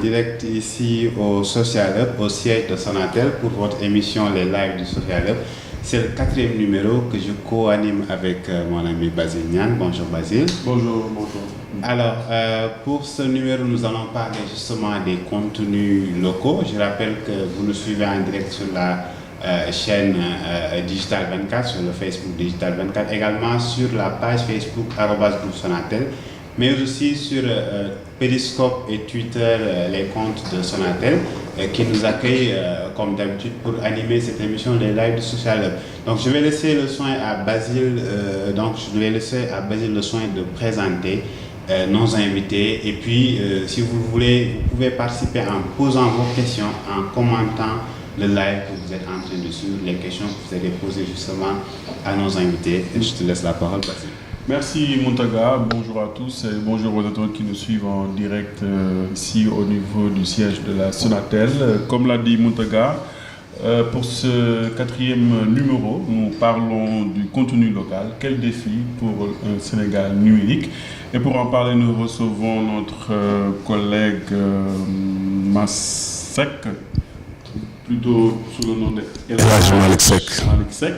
direct ici au Social Hub, au siège de Sonatel, pour votre émission Les Lives du Social Hub. C'est le 4e numéro que je co-anime avec mon ami Basile Niang. Bonjour Basile. Bonjour. Alors, pour ce numéro, nous allons parler justement des contenus locaux. Je rappelle que vous nous suivez en direct sur la chaîne Digital 24, sur le Facebook Digital 24, également sur la page Facebook @groupe Sonatel, mais aussi sur Periscope et Twitter, les comptes de Sonatel, qui nous accueillent comme d'habitude pour animer cette émission des lives du Social Hub. Donc je vais laisser le soin à Basile, le soin de présenter nos invités, et puis si vous voulez, vous pouvez participer en posant vos questions, en commentant le live que vous êtes en train de suivre, les questions que vous allez poser justement à nos invités. Et je te laisse la parole, Basile. Merci Montaga, bonjour à tous et bonjour aux autres qui nous suivent en direct ici au niveau du siège de la Sonatel. Comme l'a dit Montaga, pour ce 4e numéro, nous parlons du contenu local. Quel défi pour un Sénégal numérique? Et pour en parler, nous recevons notre collègue Massek, plutôt sous le nom de Malick Seck,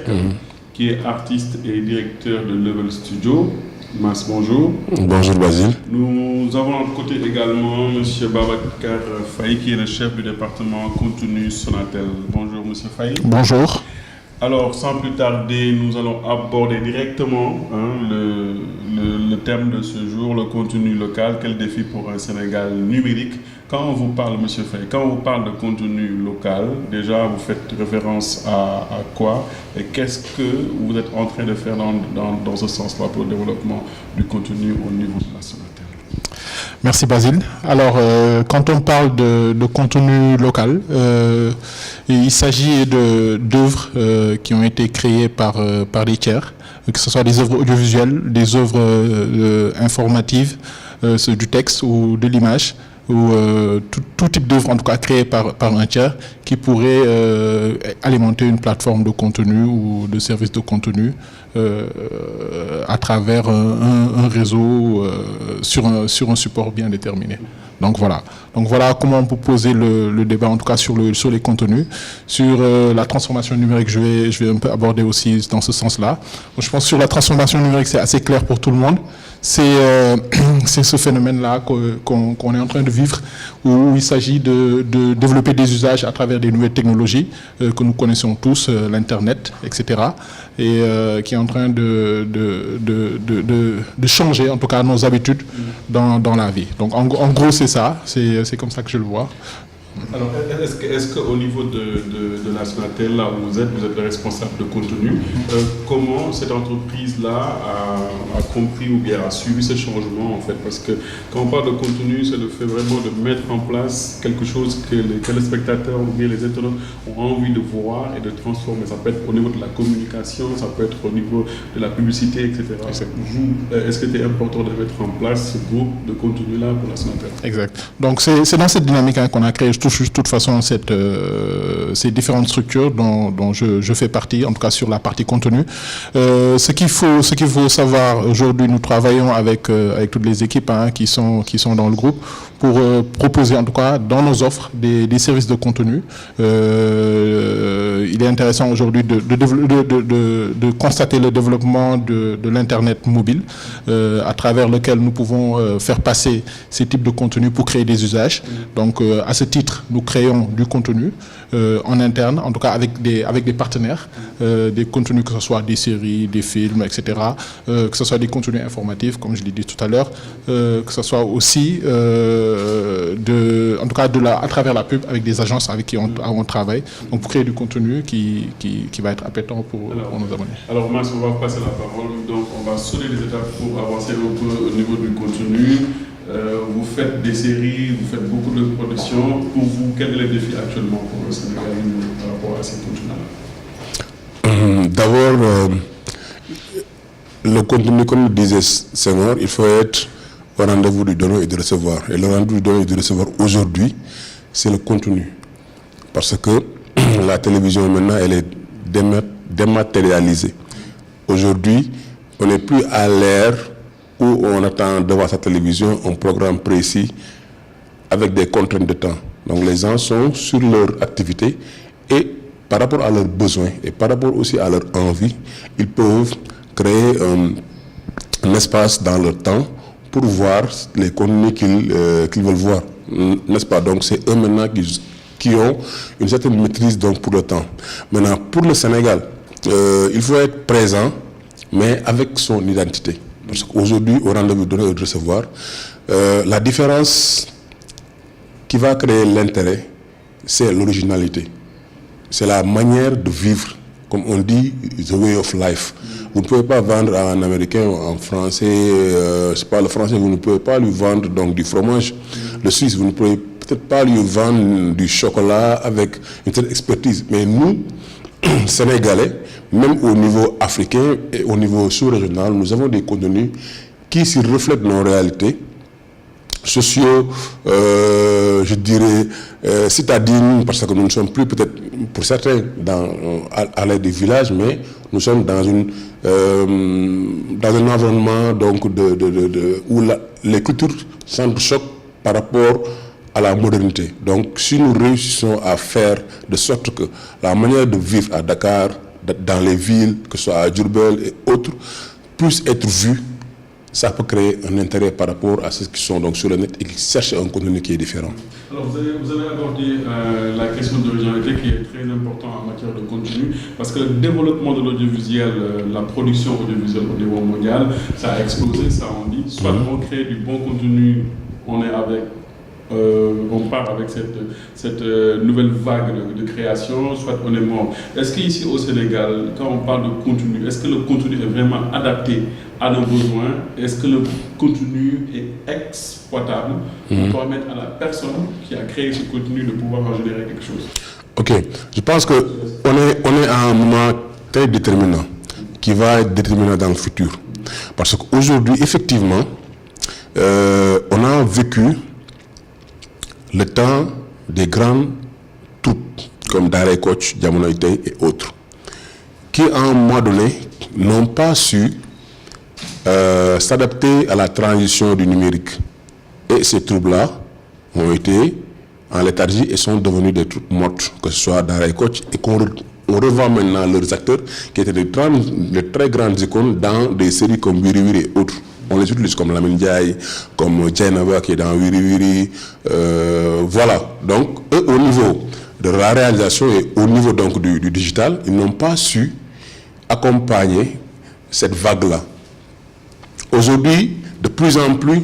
qui est artiste et directeur de Level Studio. Mas, bonjour. Bonjour Basile. Nous avons à notre côté également M. Babacar Faye, qui est le chef du département contenu Sonatel. Bonjour M. Faye. Bonjour. Alors, sans plus tarder, nous allons aborder directement le thème de ce jour, le contenu local. Quel défi pour un Sénégal numérique? Quand on vous parle, M. Faye, quand on vous parle de contenu local, déjà, vous faites référence à quoi? Et qu'est-ce que vous êtes en train de faire dans ce sens-là pour le développement du contenu au niveau de la Sonatel? Merci Basile. Alors, quand on parle de contenu local, il s'agit d'œuvres qui ont été créées par des tiers, que ce soit des œuvres audiovisuelles, des œuvres informatives, du texte ou de l'image, ou tout type d'œuvre en tout cas créée par un tiers qui pourrait alimenter une plateforme de contenu ou de service de contenu à travers un réseau sur un support bien déterminé. Donc voilà comment on peut poser le débat, en tout cas sur les contenus. Sur la transformation numérique, je vais un peu aborder aussi dans ce sens-là. Je pense que sur la transformation numérique, c'est assez clair pour tout le monde. C'est ce phénomène-là qu'on est en train de vivre, où il s'agit de développer des usages à travers des nouvelles technologies que nous connaissons tous, l'Internet, etc., et qui est en train de changer, en tout cas, nos habitudes dans la vie. Donc, en gros, c'est ça, c'est comme ça que je le vois. Alors, est-ce qu'au niveau de la Sonatel, là où vous êtes le responsable de contenu, comment cette entreprise-là a compris ou bien a suivi ce changement, en fait? Parce que quand on parle de contenu, c'est le fait vraiment de mettre en place quelque chose que les téléspectateurs ou bien les internautes ont envie de voir et de transformer. Ça peut être au niveau de la communication, ça peut être au niveau de la publicité, etc. Est-ce que c'est important de mettre en place ce groupe de contenu-là pour la Sonatel? Exact. Donc, c'est dans cette dynamique qu'on a créé de toute façon ces différentes structures dont je fais partie, en tout cas sur la partie contenu. Ce qu'il faut savoir aujourd'hui, nous travaillons avec toutes les équipes qui sont dans le groupe pour proposer en tout cas dans nos offres des services de contenu. Il est intéressant aujourd'hui de constater le développement de l'Internet mobile à travers lequel nous pouvons faire passer ces types de contenus pour créer des usages. Donc à ce titre, nous créons du contenu en interne, en tout cas avec des partenaires, des contenus que ce soit des séries, des films, etc., que ce soit des contenus informatifs, comme je l'ai dit tout à l'heure, que ce soit aussi en tout cas à travers la pub avec des agences avec qui on travaille, donc pour créer du contenu qui va être appétant pour nos abonnés. Alors Mas, on va passer la parole, donc on va sauter les étapes pour avancer un peu au niveau du contenu. Vous faites des séries, vous faites beaucoup de productions. Pour vous, quel est le défi actuellement pour le Sénégal par rapport à ces contenus-là? D'abord, le contenu, comme le disait Senghor, il faut être au rendez-vous du donner et du recevoir. Et le rendez-vous du donner et du recevoir aujourd'hui, c'est le contenu. Parce que la télévision maintenant, elle est dématérialisée. Aujourd'hui, on n'est plus à l'ère où on attend devant sa télévision un programme précis avec des contraintes de temps. Donc les gens sont sur leur activité et par rapport à leurs besoins et par rapport aussi à leur envie, ils peuvent créer un espace dans leur temps pour voir les contenus qu'ils veulent voir, n'est-ce pas? Donc c'est eux maintenant qui ont une certaine maîtrise donc pour le temps. Maintenant pour le Sénégal, il faut être présent mais avec son identité. Parce qu'aujourd'hui au rendez-vous donner et de recevoir, la différence qui va créer l'intérêt, c'est l'originalité. C'est la manière de vivre, comme on dit, the way of life. Vous ne pouvez pas vendre à un Américain, en français, je sais pas, le français, vous ne pouvez pas lui vendre donc du fromage. Le Suisse, vous ne pouvez peut-être pas lui vendre du chocolat avec une telle expertise. Mais nous, Sénégalais, même au niveau africain et au niveau sous-régional, nous avons des contenus qui s'y reflètent nos réalités sociaux, je dirais citadines, parce que nous ne sommes plus peut-être pour certains à l'aide des villages, mais nous sommes dans un environnement donc où les cultures s'entrechoquent par rapport à la modernité. Donc si nous réussissons à faire de sorte que la manière de vivre à Dakar, dans les villes, que ce soit à Diourbel et autres, puisse être vue, ça peut créer un intérêt par rapport à ceux qui sont donc sur le net et qui cherchent un contenu qui est différent. Alors vous avez abordé la question de l'originalité qui est très importante en matière de contenu, parce que le développement de l'audiovisuel, la production audiovisuelle au niveau mondial, ça a explosé, ça on dit. Soit on crée du bon contenu, on part avec cette nouvelle vague de création, soit on est mort. Est-ce qu'ici au Sénégal, quand on parle de contenu, est-ce que le contenu est vraiment adapté à nos besoins? Est-ce que le contenu est exploitable pour permettre à la personne qui a créé ce contenu de pouvoir en générer quelque chose? Ok, je pense qu'on est à un moment très déterminant, qui va être déterminant dans le futur. Parce qu'aujourd'hui, effectivement, on a vécu le temps des grandes troupes comme Daaray Kocc, Jamono Tay et autres, qui à un moment donné n'ont pas su s'adapter à la transition du numérique. Et ces troupes-là ont été en léthargie et sont devenus des troupes mortes, que ce soit Daaray Kocc, et qu'on revend maintenant leurs acteurs qui étaient de très grandes icônes dans des séries comme Wiri Wiri et autres. On les utilise comme Lamine Ndiaye, comme Djainaba qui est dans Wiri Wiri. Voilà. Donc, eux, au niveau de la réalisation et au niveau donc du digital, ils n'ont pas su accompagner cette vague-là. Aujourd'hui, de plus en plus,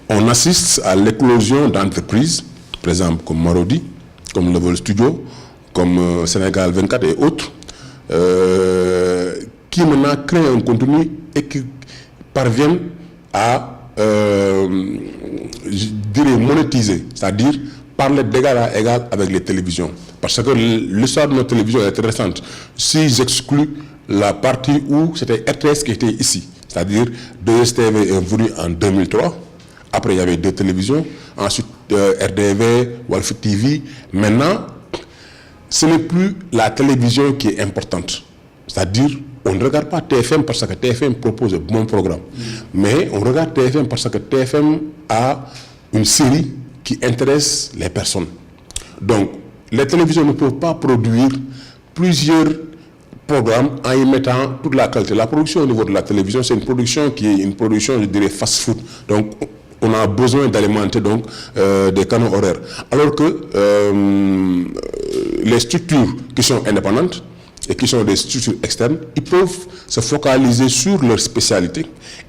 on assiste à l'éclosion d'entreprises, par exemple comme Marodi, comme Level Studio, comme Sénégal 24 et autres, qui maintenant créent un contenu et qui parviennent à, je dirais, monétiser, c'est-à-dire parler d'égal à égal avec les télévisions. Parce que l'histoire de notre télévision est intéressante. Si j'exclus la partie où c'était RTS qui était ici, c'est-à-dire 2STV est venu en 2003, après il y avait deux télévisions, ensuite RDV, Walf TV. Maintenant, ce n'est plus la télévision qui est importante. C'est-à-dire, on ne regarde pas TFM parce que TFM propose un bon programme. Mais on regarde TFM parce que TFM a une série qui intéresse les personnes. Donc, les télévisions ne peuvent pas produire plusieurs programmes en y mettant toute la qualité. La production au niveau de la télévision, c'est une production qui est une production, je dirais, fast-food. Donc, on a besoin d'alimenter donc des canaux horaires. Alors que les structures qui sont indépendantes et qui sont des structures externes, ils peuvent se focaliser sur leur spécialité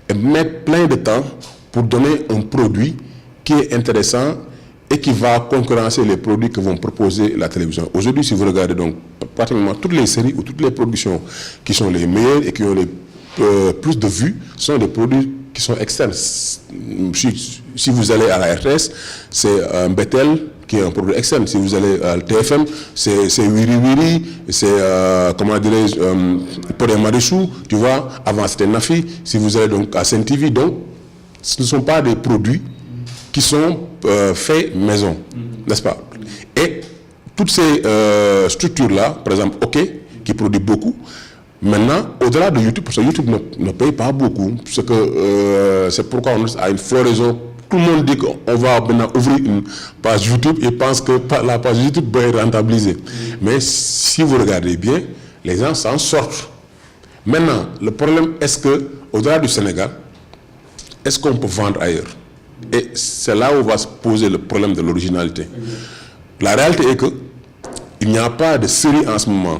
et mettre plein de temps pour donner un produit qui est intéressant et qui va concurrencer les produits que vont proposer la télévision. Aujourd'hui, si vous regardez donc pratiquement toutes les séries ou toutes les productions qui sont les meilleures et qui ont les plus de vues, sont des produits qui sont externes. Si vous allez à la RTS, c'est un Bethel qui est un produit externe. Si vous allez à la TFM, c'est Wiri Wiri, c'est, comment dirais-je, Pod et Marichou, tu vois, avant c'était Nafi. Si vous allez donc à Sen TV, donc, ce ne sont pas des produits qui sont faits maison, n'est-ce pas? Et toutes ces structures-là, par exemple, OK, qui produit beaucoup, maintenant, au-delà de YouTube, parce que YouTube ne paye pas beaucoup, c'est pourquoi on a une floraison tout le monde dit qu'on va maintenant ouvrir une page YouTube et pense que la page YouTube va être rentabilisée. Mais si vous regardez bien, les gens s'en sortent. Maintenant, le problème est-ce que, au-delà du Sénégal, est-ce qu'on peut vendre ailleurs? Et c'est là où va se poser le problème de l'originalité. La réalité est qu'il n'y a pas de série en ce moment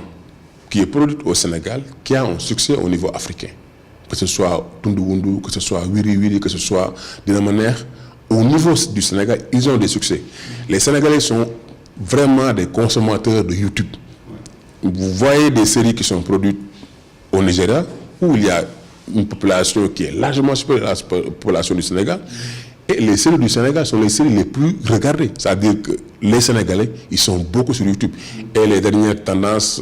qui est produite au Sénégal qui a un succès au niveau africain. Que ce soit Tundu Wundu, que ce soit Wiri Wiri, que ce soit Dinamaner, au niveau du Sénégal, ils ont des succès. Les Sénégalais sont vraiment des consommateurs de YouTube. Vous voyez des séries qui sont produites au Nigeria, où il y a une population qui est largement supérieure à la population du Sénégal. Et les séries du Sénégal sont les séries les plus regardées. C'est-à-dire que les Sénégalais, ils sont beaucoup sur YouTube. Et les dernières tendances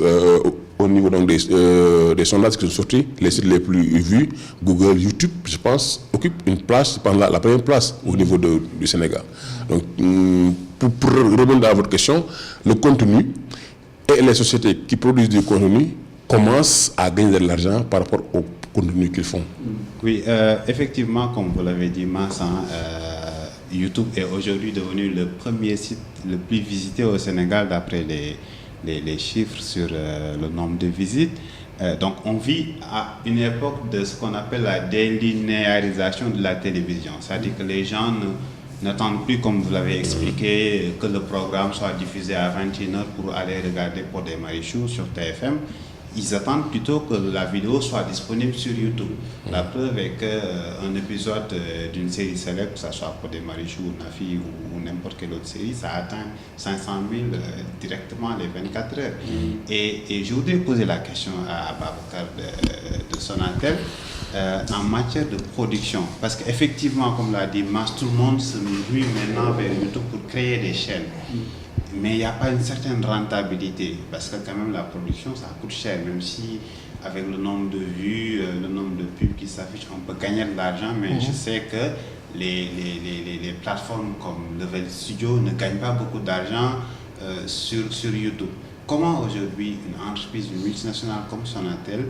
au niveau donc, des sondages qui sont sortis, les sites les plus vus, Google, YouTube, je pense, occupent une place, la première place au niveau du Sénégal. Donc, pour revenir à votre question, le contenu et les sociétés qui produisent du contenu commencent à gagner de l'argent par rapport au contenu qu'ils font. Oui, effectivement, comme vous l'avez dit, Mansan, YouTube est aujourd'hui devenu le premier site le plus visité au Sénégal d'après les chiffres sur le nombre de visites. Donc on vit à une époque de ce qu'on appelle la délinéarisation de la télévision. C'est-à-dire que les gens n'attendent plus, comme vous l'avez expliqué, que le programme soit diffusé à 21h pour aller regarder Pod et Marichou sur TFM. Ils attendent plutôt que la vidéo soit disponible sur YouTube. La preuve est qu'un épisode d'une série célèbre, que ce soit Pod et Marichou, Nafi ou n'importe quelle autre série, ça atteint 500 000 directement les 24 heures. Et je voudrais poser la question à Babacar de Sonatel en matière de production. Parce qu'effectivement, comme l'a dit Mas, tout le monde se rue maintenant vers YouTube pour créer des chaînes. Mais il n'y a pas une certaine rentabilité, parce que quand même la production, ça coûte cher, même si avec le nombre de vues, le nombre de pubs qui s'affichent, on peut gagner de l'argent, mais je sais que les plateformes comme Level Studio ne gagnent pas beaucoup d'argent sur YouTube. Comment aujourd'hui une entreprise, une multinationale comme Sonatel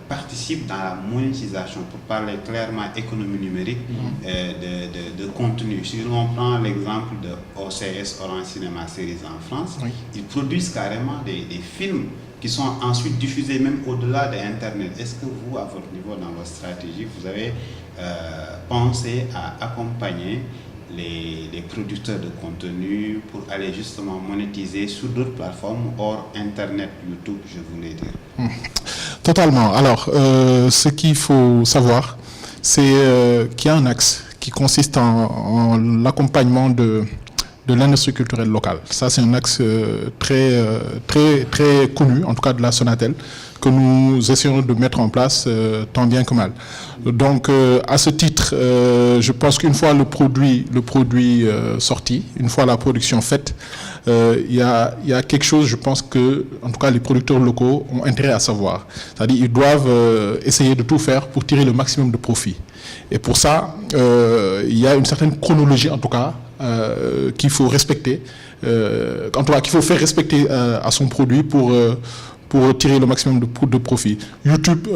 participe dans la monétisation, pour parler clairement économie numérique, de contenu? Si on prend l'exemple de OCS, Orange Cinema Series en France, ils produisent carrément des films qui sont ensuite diffusés même au-delà de Internet. Est-ce que vous, à votre niveau, dans votre stratégie, vous avez pensé à accompagner les producteurs de contenu pour aller justement monétiser sur d'autres plateformes hors Internet, YouTube, je voulais dire? Totalement. Alors, ce qu'il faut savoir, c'est qu'il y a un axe qui consiste en l'accompagnement de l'industrie culturelle locale. Ça, c'est un axe très connu, en tout cas de la Sonatel, que nous essayons de mettre en place tant bien que mal. Donc, à ce titre, je pense qu'une fois le produit sorti, une fois la production faite, il y a quelque chose, je pense que, en tout cas, les producteurs locaux ont intérêt à savoir. C'est-à-dire, ils doivent essayer de tout faire pour tirer le maximum de profit. Et pour ça, il y a une certaine chronologie, en tout cas, qu'il faut respecter, en tout cas, qu'il faut faire respecter à son produit pour tirer le maximum de profit. YouTube,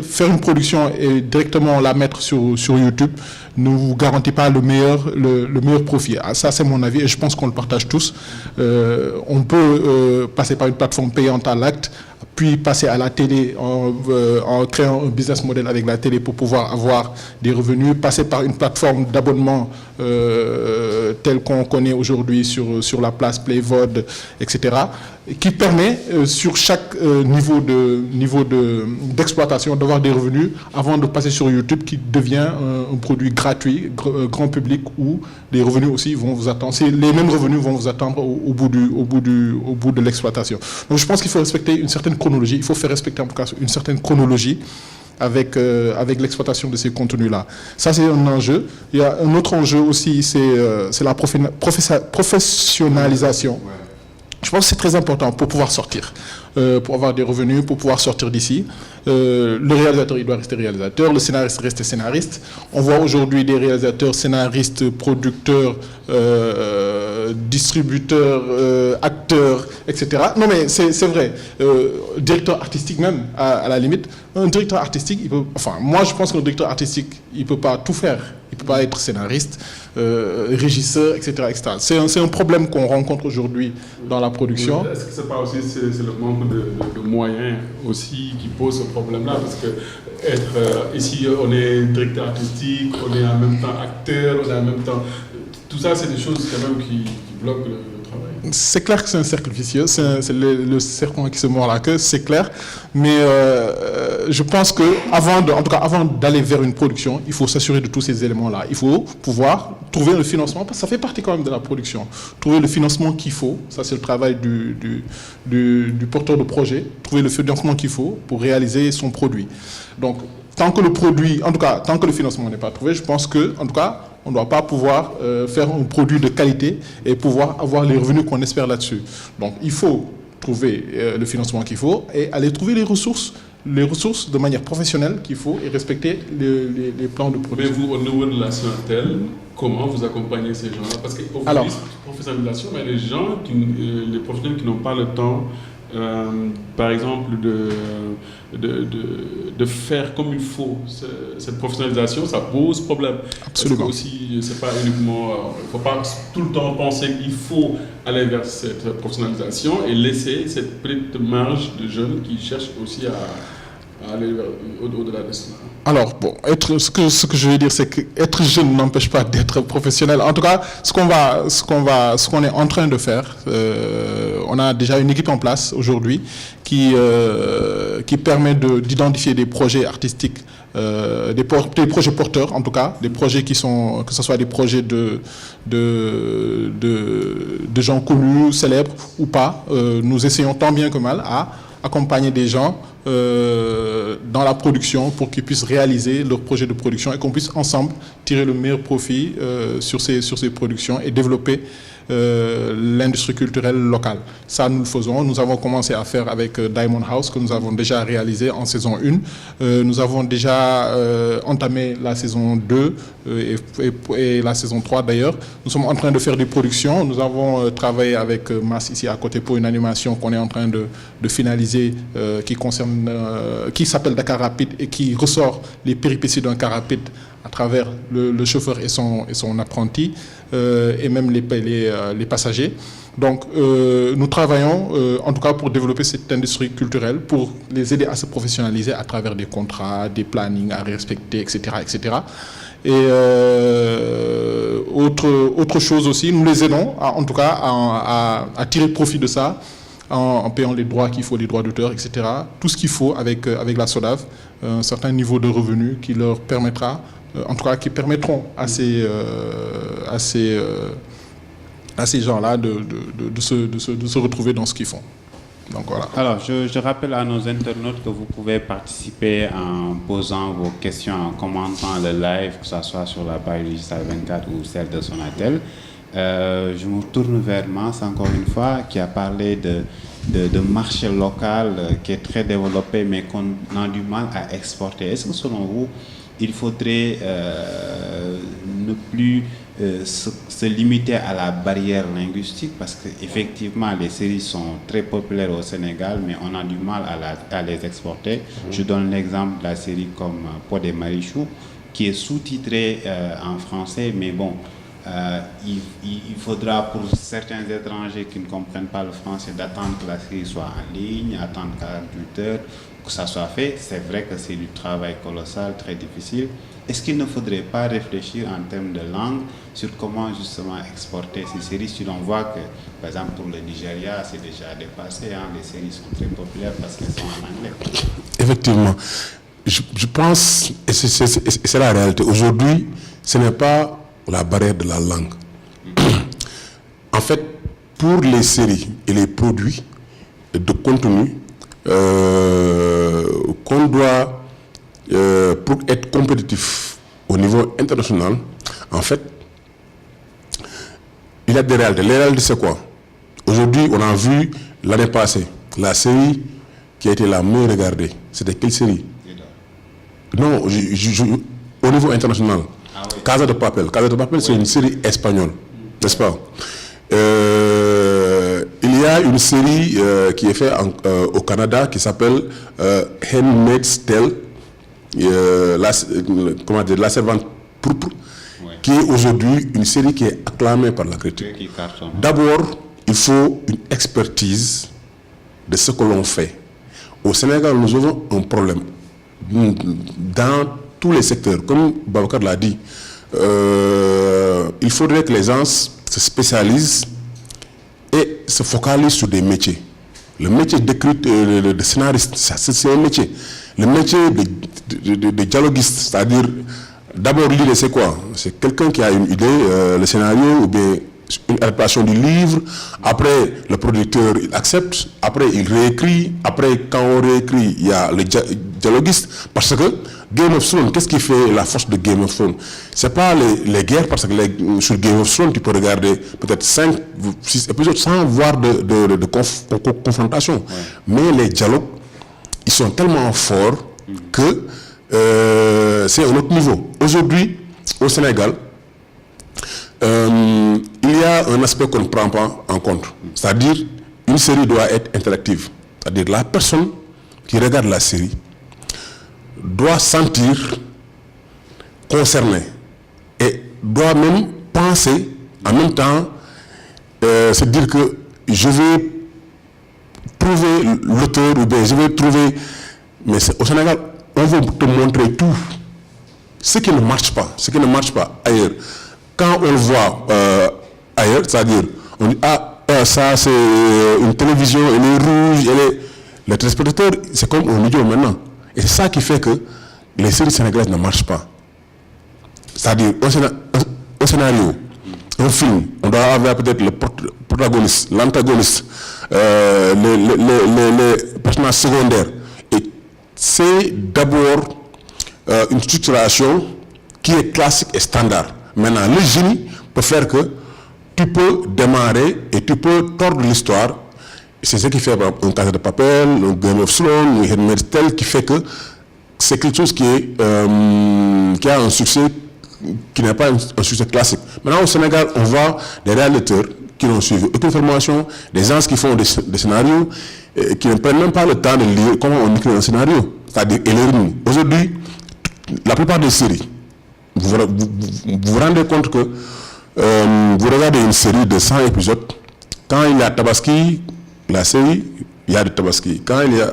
faire une production et directement la mettre sur YouTube ne vous garantit pas le meilleur profit. Ça, c'est mon avis et je pense qu'on le partage tous. On peut passer par une plateforme payante à l'acte, puis passer à la télé en créant un business model avec la télé pour pouvoir avoir des revenus, passer par une plateforme d'abonnement telle qu'on connaît aujourd'hui sur la place Playvod, etc., qui permet sur chaque niveau d'exploitation d'avoir des revenus avant de passer sur YouTube qui devient un produit gratuit, grand public, où les revenus aussi vont vous attendre. Les mêmes revenus vont vous attendre au bout de l'exploitation. Donc je pense qu'il faut respecter une certaine chronologie, il faut faire respecter en tout cas une certaine chronologie avec l'exploitation de ces contenus-là. Ça, c'est un enjeu. Il y a un autre enjeu aussi, c'est la professionnalisation. Je pense que c'est très important pour pouvoir sortir, pour avoir des revenus, pour pouvoir sortir d'ici. Le réalisateur, il doit rester réalisateur, le scénariste reste scénariste. On voit aujourd'hui des réalisateurs, scénaristes, producteurs distributeur, acteur, etc. Non mais c'est vrai, directeur artistique même, à la limite. Un directeur artistique, moi je pense qu'un directeur artistique, il ne peut pas tout faire. Il ne peut pas être scénariste, régisseur, etc. etc. C'est un problème qu'on rencontre aujourd'hui dans la production. Est-ce que c'est pas aussi c'est le manque de moyens aussi qui pose ce problème-là? Parce que ici, on est directeur artistique, on est en même temps acteur, on est en même temps... Tout ça, c'est des choses quand même qui bloquent le travail. C'est clair que c'est un cercle vicieux, c'est le serpent qui se mord la queue, c'est clair. Mais je pense que avant d'aller vers une production, il faut s'assurer de tous ces éléments-là. Il faut pouvoir trouver le financement, parce que ça fait partie quand même de la production. Trouver le financement qu'il faut, ça c'est le travail du porteur de projet, trouver le financement qu'il faut pour réaliser son produit. Donc, tant que le financement n'est pas trouvé, je pense que, en tout cas, on ne doit pas pouvoir faire un produit de qualité et pouvoir avoir les revenus qu'on espère là-dessus. Donc, il faut trouver le financement qu'il faut et aller trouver les ressources de manière professionnelle qu'il faut et respecter les plans de production. Mais vous, au niveau de la Sonatel, comment vous accompagnez ces gens-là? Parce qu'on vous dit professionnalisation, mais les professionnels qui n'ont pas le temps, par exemple, de faire comme il faut cette professionnalisation, ça pose problème. Absolument. Parce que aussi, c'est pas uniquement, il ne faut pas tout le temps penser qu'il faut aller vers cette professionnalisation et laisser cette petite marge de jeunes qui cherchent aussi à aller au-delà de cela. Alors, bon, ce que je veux dire, c'est qu'être jeune n'empêche pas d'être professionnel. En tout cas, ce qu'on est en train de faire, on a déjà une équipe en place aujourd'hui qui permet d'identifier des projets artistiques, des projets porteurs, en tout cas, des projets que ce soit des projets de gens connus, célèbres ou pas. Nous essayons tant bien que mal à accompagner des gens dans la production pour qu'ils puissent réaliser leur projet de production et qu'on puisse ensemble tirer le meilleur profit sur ces productions et développer l'industrie culturelle locale. Ça, nous le faisons. Nous avons commencé à faire avec Diamond House, que nous avons déjà réalisé en saison 1. Nous avons déjà entamé la saison 2 et la saison 3 d'ailleurs. Nous sommes en train de faire des productions. Nous avons travaillé avec Mass ici à côté pour une animation qu'on est en train de finaliser qui s'appelle Dakar Rapide et qui ressort les péripéties d'un car rapide à travers le chauffeur et son apprenti et même les passagers. Donc nous travaillons en tout cas pour développer cette industrie culturelle, pour les aider à se professionnaliser à travers des contrats, des plannings à respecter, etc. etc. Et autre chose aussi, nous les aidons en tout cas à tirer profit de ça en payant les droits qu'il faut, les droits d'auteur, etc. Tout ce qu'il faut avec la SODAV, un certain niveau de revenus qui leur permettra, en tout cas qui permettront à ces gens-là de se retrouver dans ce qu'ils font. Donc voilà. Alors, je rappelle à nos internautes que vous pouvez participer en posant vos questions, en commentant le live, que ce soit sur la page Digital 24 ou celle de Sonatel. Je me tourne vers Mass, encore une fois, qui a parlé de marché local qui est très développé, mais qu'on a du mal à exporter. Est-ce que selon vous, il faudrait ne plus se limiter à la barrière linguistique, parce qu'effectivement les séries sont très populaires au Sénégal, mais on a du mal à les exporter. Je donne l'exemple de la série comme Pod et Marichou, qui est sous-titrée en français, mais bon, il faudra pour certains étrangers qui ne comprennent pas le français d'attendre que la série soit en ligne, attendre 48 heures, que ça soit fait. C'est vrai que c'est du travail colossal, très difficile. Est-ce qu'il ne faudrait pas réfléchir en termes de langue sur comment justement exporter ces séries, si l'on voit que, par exemple, pour le Nigeria, c'est déjà dépassé, les séries sont très populaires parce qu'elles sont en anglais. Effectivement. Je pense, et c'est la réalité, aujourd'hui, ce n'est pas la barrière de la langue. En fait, pour les séries et les produits de contenu, qu'on doit, pour être compétitif au niveau international, en fait, il y a des réalités. Les réalités, c'est quoi? Aujourd'hui, on a vu l'année passée, la série qui a été la mieux regardée. C'était quelle série? Non, au niveau international. Ah oui. Casa de Papel. Casa de Papel, oui. C'est une série espagnole, n'est-ce pas? Il y a une série qui est faite au Canada qui s'appelle Handmaid's Tale, la servante pourpre, qui est aujourd'hui une série qui est acclamée par la critique. D'abord, il faut une expertise de ce que l'on fait. Au Sénégal, nous avons un problème dans tous les secteurs. Comme Babacar l'a dit, il faudrait que les gens se spécialisent et se focalisent sur des métiers. Le métier de scénariste, c'est un métier. Le métier de dialoguiste, c'est-à-dire, d'abord l'idée c'est quoi? C'est quelqu'un qui a une idée, le scénario ou bien une adaptation du livre, après le producteur il accepte, après il réécrit, après quand on réécrit, il y a le dialoguiste, parce que Game of Thrones, qu'est-ce qui fait la force de Game of Thrones? C'est pas les guerres, parce que sur Game of Thrones, tu peux regarder peut-être 5, 6 épisodes sans voir de confrontation. Ouais. Mais les dialogues, ils sont tellement forts que c'est un autre niveau. Aujourd'hui, au Sénégal, il y a un aspect qu'on ne prend pas en compte. C'est-à-dire, une série doit être interactive. C'est-à-dire, la personne qui regarde la série doit sentir concernée et doit même penser en même temps, se dire que je vais trouver l'auteur ou bien je vais trouver... Mais au Sénégal, on veut te montrer tout. Ce qui ne marche pas ailleurs. Quand on le voit ailleurs, c'est-à-dire, on dit, ça c'est une télévision, elle est rouge, le téléspectateur, c'est comme un idiot maintenant. Et c'est ça qui fait que les séries sénégalaises ne marchent pas. C'est-à-dire, un scénario, un film, on doit avoir peut-être le protagoniste, l'antagoniste, les personnages secondaires. Et c'est d'abord une structuration qui est classique et standard. Maintenant, le génie peut faire que tu peux démarrer et tu peux tordre l'histoire. C'est ce qui fait un Casa de Papel, un Game of Thrones, un Handmaid's Tale, qui fait que c'est quelque chose qui a un succès qui n'est pas un succès classique. Maintenant, au Sénégal, on voit des réalisateurs qui n'ont suivi aucune formation, des gens qui font des scénarios, qui ne prennent même pas le temps de lire comment on écrit un scénario. C'est-à-dire, aujourd'hui, la plupart des séries, vous vous rendez compte que vous regardez une série de 100 épisodes, quand il y a Tabaski, la série, il y a de Tabaski. Quand il y a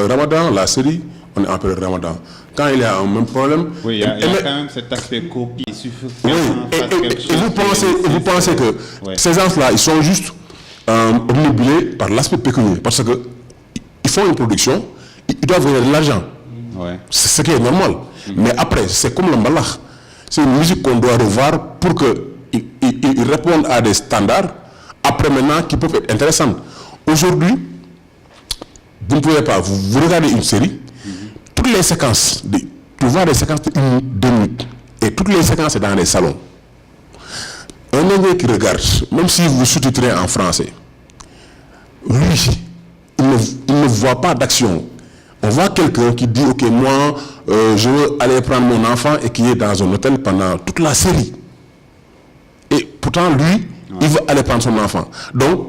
Ramadan, la série, on est en période Ramadan. Quand il y a un même problème... Oui, il y a quand même cet aspect copie. Il suffit et vous pensez que ces gens-là, ils sont juste obnubilés par l'aspect pécuniaire. Parce qu'ils font une production, ils doivent gagner de l'argent. Ouais. C'est ce qui est normal. Mais après, c'est comme le mbalakh. C'est une musique qu'on doit revoir pour qu'ils répondent à des standards, après maintenant, qui peuvent être intéressants. Aujourd'hui, vous ne pouvez pas, vous regardez une série, toutes les séquences, tu vois des séquences de 2 minutes, et toutes les séquences sont dans les salons. Un Anglais qui regarde, même si vous sous-titrez en français, lui, il ne voit pas d'action. On voit quelqu'un qui dit, ok, moi, je veux aller prendre mon enfant et qui est dans un hôtel pendant toute la série. Et pourtant, lui, il veut aller prendre son enfant. Donc,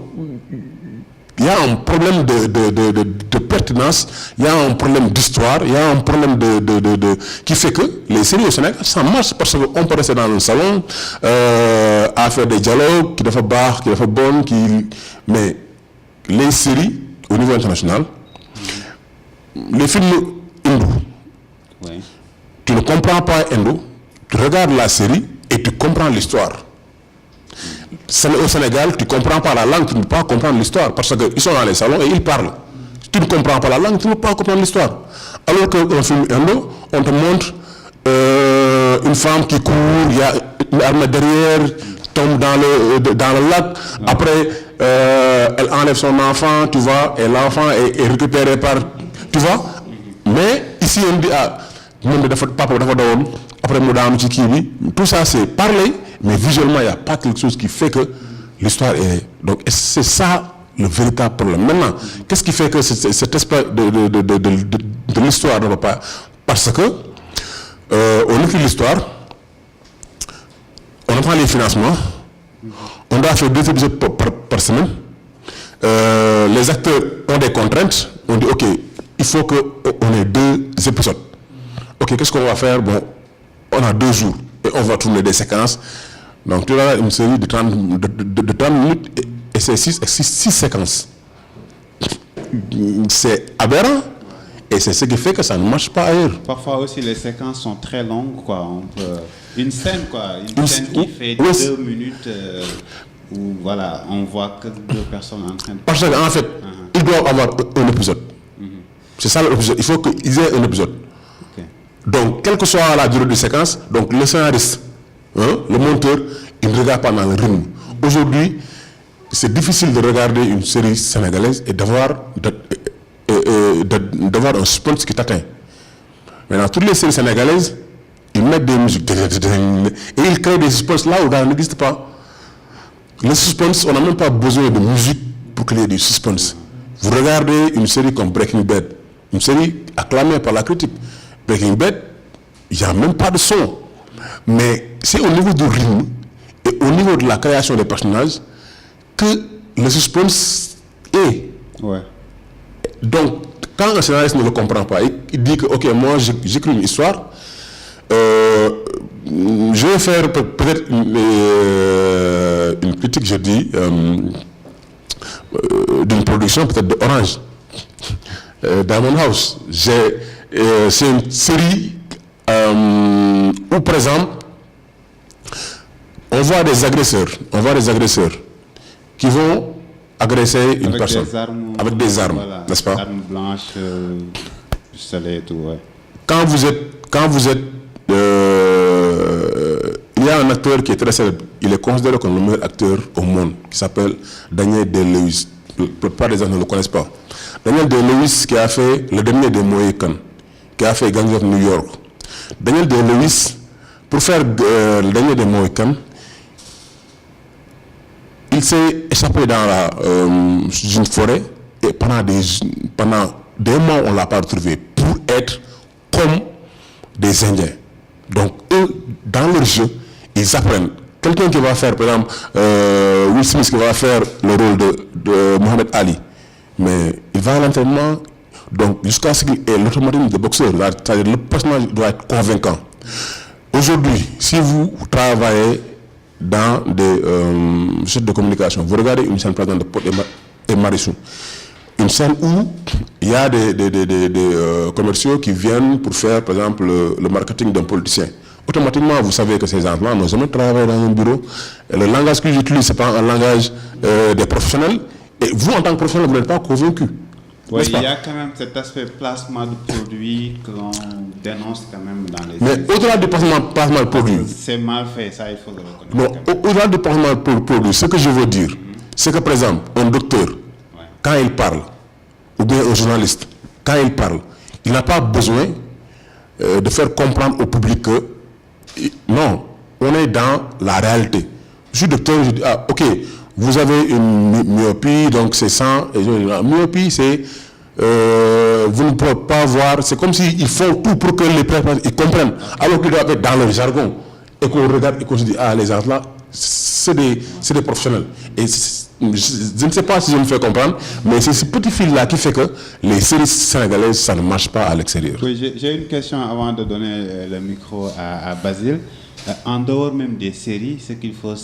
il y a un problème de pertinence, il y a un problème d'histoire, il y a un problème qui fait que les séries au Sénégal, ça marche parce qu'on peut rester dans un salon à faire des dialogues qui doivent être bas, qui doivent être bonnes, mais les séries au niveau international, les films hindous, tu ne comprends pas hindou, tu regardes la série et tu comprends l'histoire. Au Sénégal, tu ne comprends pas la langue, tu ne peux pas comprendre l'histoire parce qu'ils sont dans les salons et ils parlent. Tu ne comprends pas la langue, tu ne peux pas comprendre l'histoire. Alors qu'un film indo, on te montre une femme qui court, il y a une arme derrière, tombe dans le lac, après elle enlève son enfant, tu vois, et l'enfant est récupéré par... Tu vois. Mais ici, on dit, après tout ça c'est parler, mais visuellement, il n'y a pas quelque chose qui fait que l'histoire est... Donc, c'est ça le véritable problème. Maintenant, qu'est-ce qui fait que cet aspect de l'histoire ne va pas... Parce que, on écrit l'histoire, on prend les financements, On doit faire 2 épisodes par semaine. Les acteurs ont des contraintes. On dit, ok, il faut qu'on ait 2 épisodes. Ok, qu'est-ce qu'on va faire? Bon, on a 2 jours et on va tourner des séquences. Donc, tu as une série de 30 minutes et c'est 6 séquences. C'est aberrant. Et c'est ce qui fait que ça ne marche pas ailleurs. Parfois aussi, les séquences sont très longues, quoi. Une scène, quoi. Une scène qui fait 2 minutes où, voilà, on voit que 2 personnes en train de... Parce qu'en fait, ils doivent avoir un épisode. C'est ça l'épisode. Il faut qu'ils aient un épisode. Okay. Donc, quelle que soit la durée de séquence, donc le scénariste, le monteur, il ne regarde pas dans le rythme. Aujourd'hui, c'est difficile de regarder une série sénégalaise et d'avoir un suspense qui t'atteint. Mais dans toutes les séries sénégalaises, ils mettent des musiques et ils créent des suspens là où ça n'existe pas. Le suspense, on n'a même pas besoin de musique pour créer du suspense. Vous regardez une série comme Breaking Bad, une série acclamée par la critique. Breaking Bad, il n'y a même pas de son. Mais c'est au niveau du rythme et au niveau de la création des personnages que le suspense est. Ouais. Donc, quand un scénariste ne le comprend pas, il dit que, ok, moi j'écris une histoire, je vais faire peut-être une critique, je dis, d'une production peut-être de Orange, Diamond House. C'est une série où, par exemple, on voit des agresseurs qui vont agresser une personne avec des armes, voilà, n'est-ce pas? Armes blanches, pistolet et tout, ouais. Quand vous êtes, il y a un acteur qui est très célèbre, il est considéré comme le meilleur acteur au monde, qui s'appelle Daniel Day-Lewis. La plupart des gens ne le connaissent pas. Daniel Day-Lewis qui a fait Le Dernier des Mohicans, qui a fait Gangs of New York. Daniel Day-Lewis, pour faire Le Dernier des Mohicans, il s'est échappé dans une forêt et pendant des mois on ne l'a pas retrouvé pour être comme des Indiens. Donc eux, dans leur jeu, ils apprennent. Quelqu'un qui va faire, par exemple, Will Smith qui va faire le rôle de Mohamed Ali, mais il va à l'entraînement, donc jusqu'à ce qu'il ait l'automatisme de boxeur, c'est-à-dire le personnage doit être convaincant. Aujourd'hui, si vous travaillez dans des sites de communication, vous regardez une scène par exemple de Pod et Marichou, une scène où il y a des commerciaux qui viennent pour faire par exemple le marketing d'un politicien. Automatiquement, vous savez que ces gens-là n'ont jamais travaillé dans un bureau. Et le langage qu'ils utilisent, ce n'est pas un langage des professionnels. Et vous, en tant que professionnel, vous n'êtes pas convaincu. Oui, il y a quand même cet aspect placement de produits que l'on dénonce quand même dans les... Mais au-delà du placement de produits... C'est mal fait, ça il faut le reconnaître. Non, au-delà du placement de produits, ce que je veux dire, c'est que par exemple, un docteur, quand il parle, ou bien un journaliste, quand il parle, il n'a pas besoin de faire comprendre au public que non, on est dans la réalité. Je suis docteur, je dis, ah, ok, vous avez une myopie, donc c'est 100. Et la myopie, c'est, vous ne pouvez pas voir, c'est comme s'ils font tout pour que les personnes comprennent, alors qu'ils doivent être dans leur jargon. Et qu'on regarde et qu'on se dit, ah, les gens là, c'est des professionnels. Et je ne sais pas si je me fais comprendre, mais c'est ce petit fil-là qui fait que les séries sénégalaises, ça ne marche pas à l'extérieur. Oui, j'ai une question avant de donner le micro à Basile. En dehors même des séries, ce qu'il faut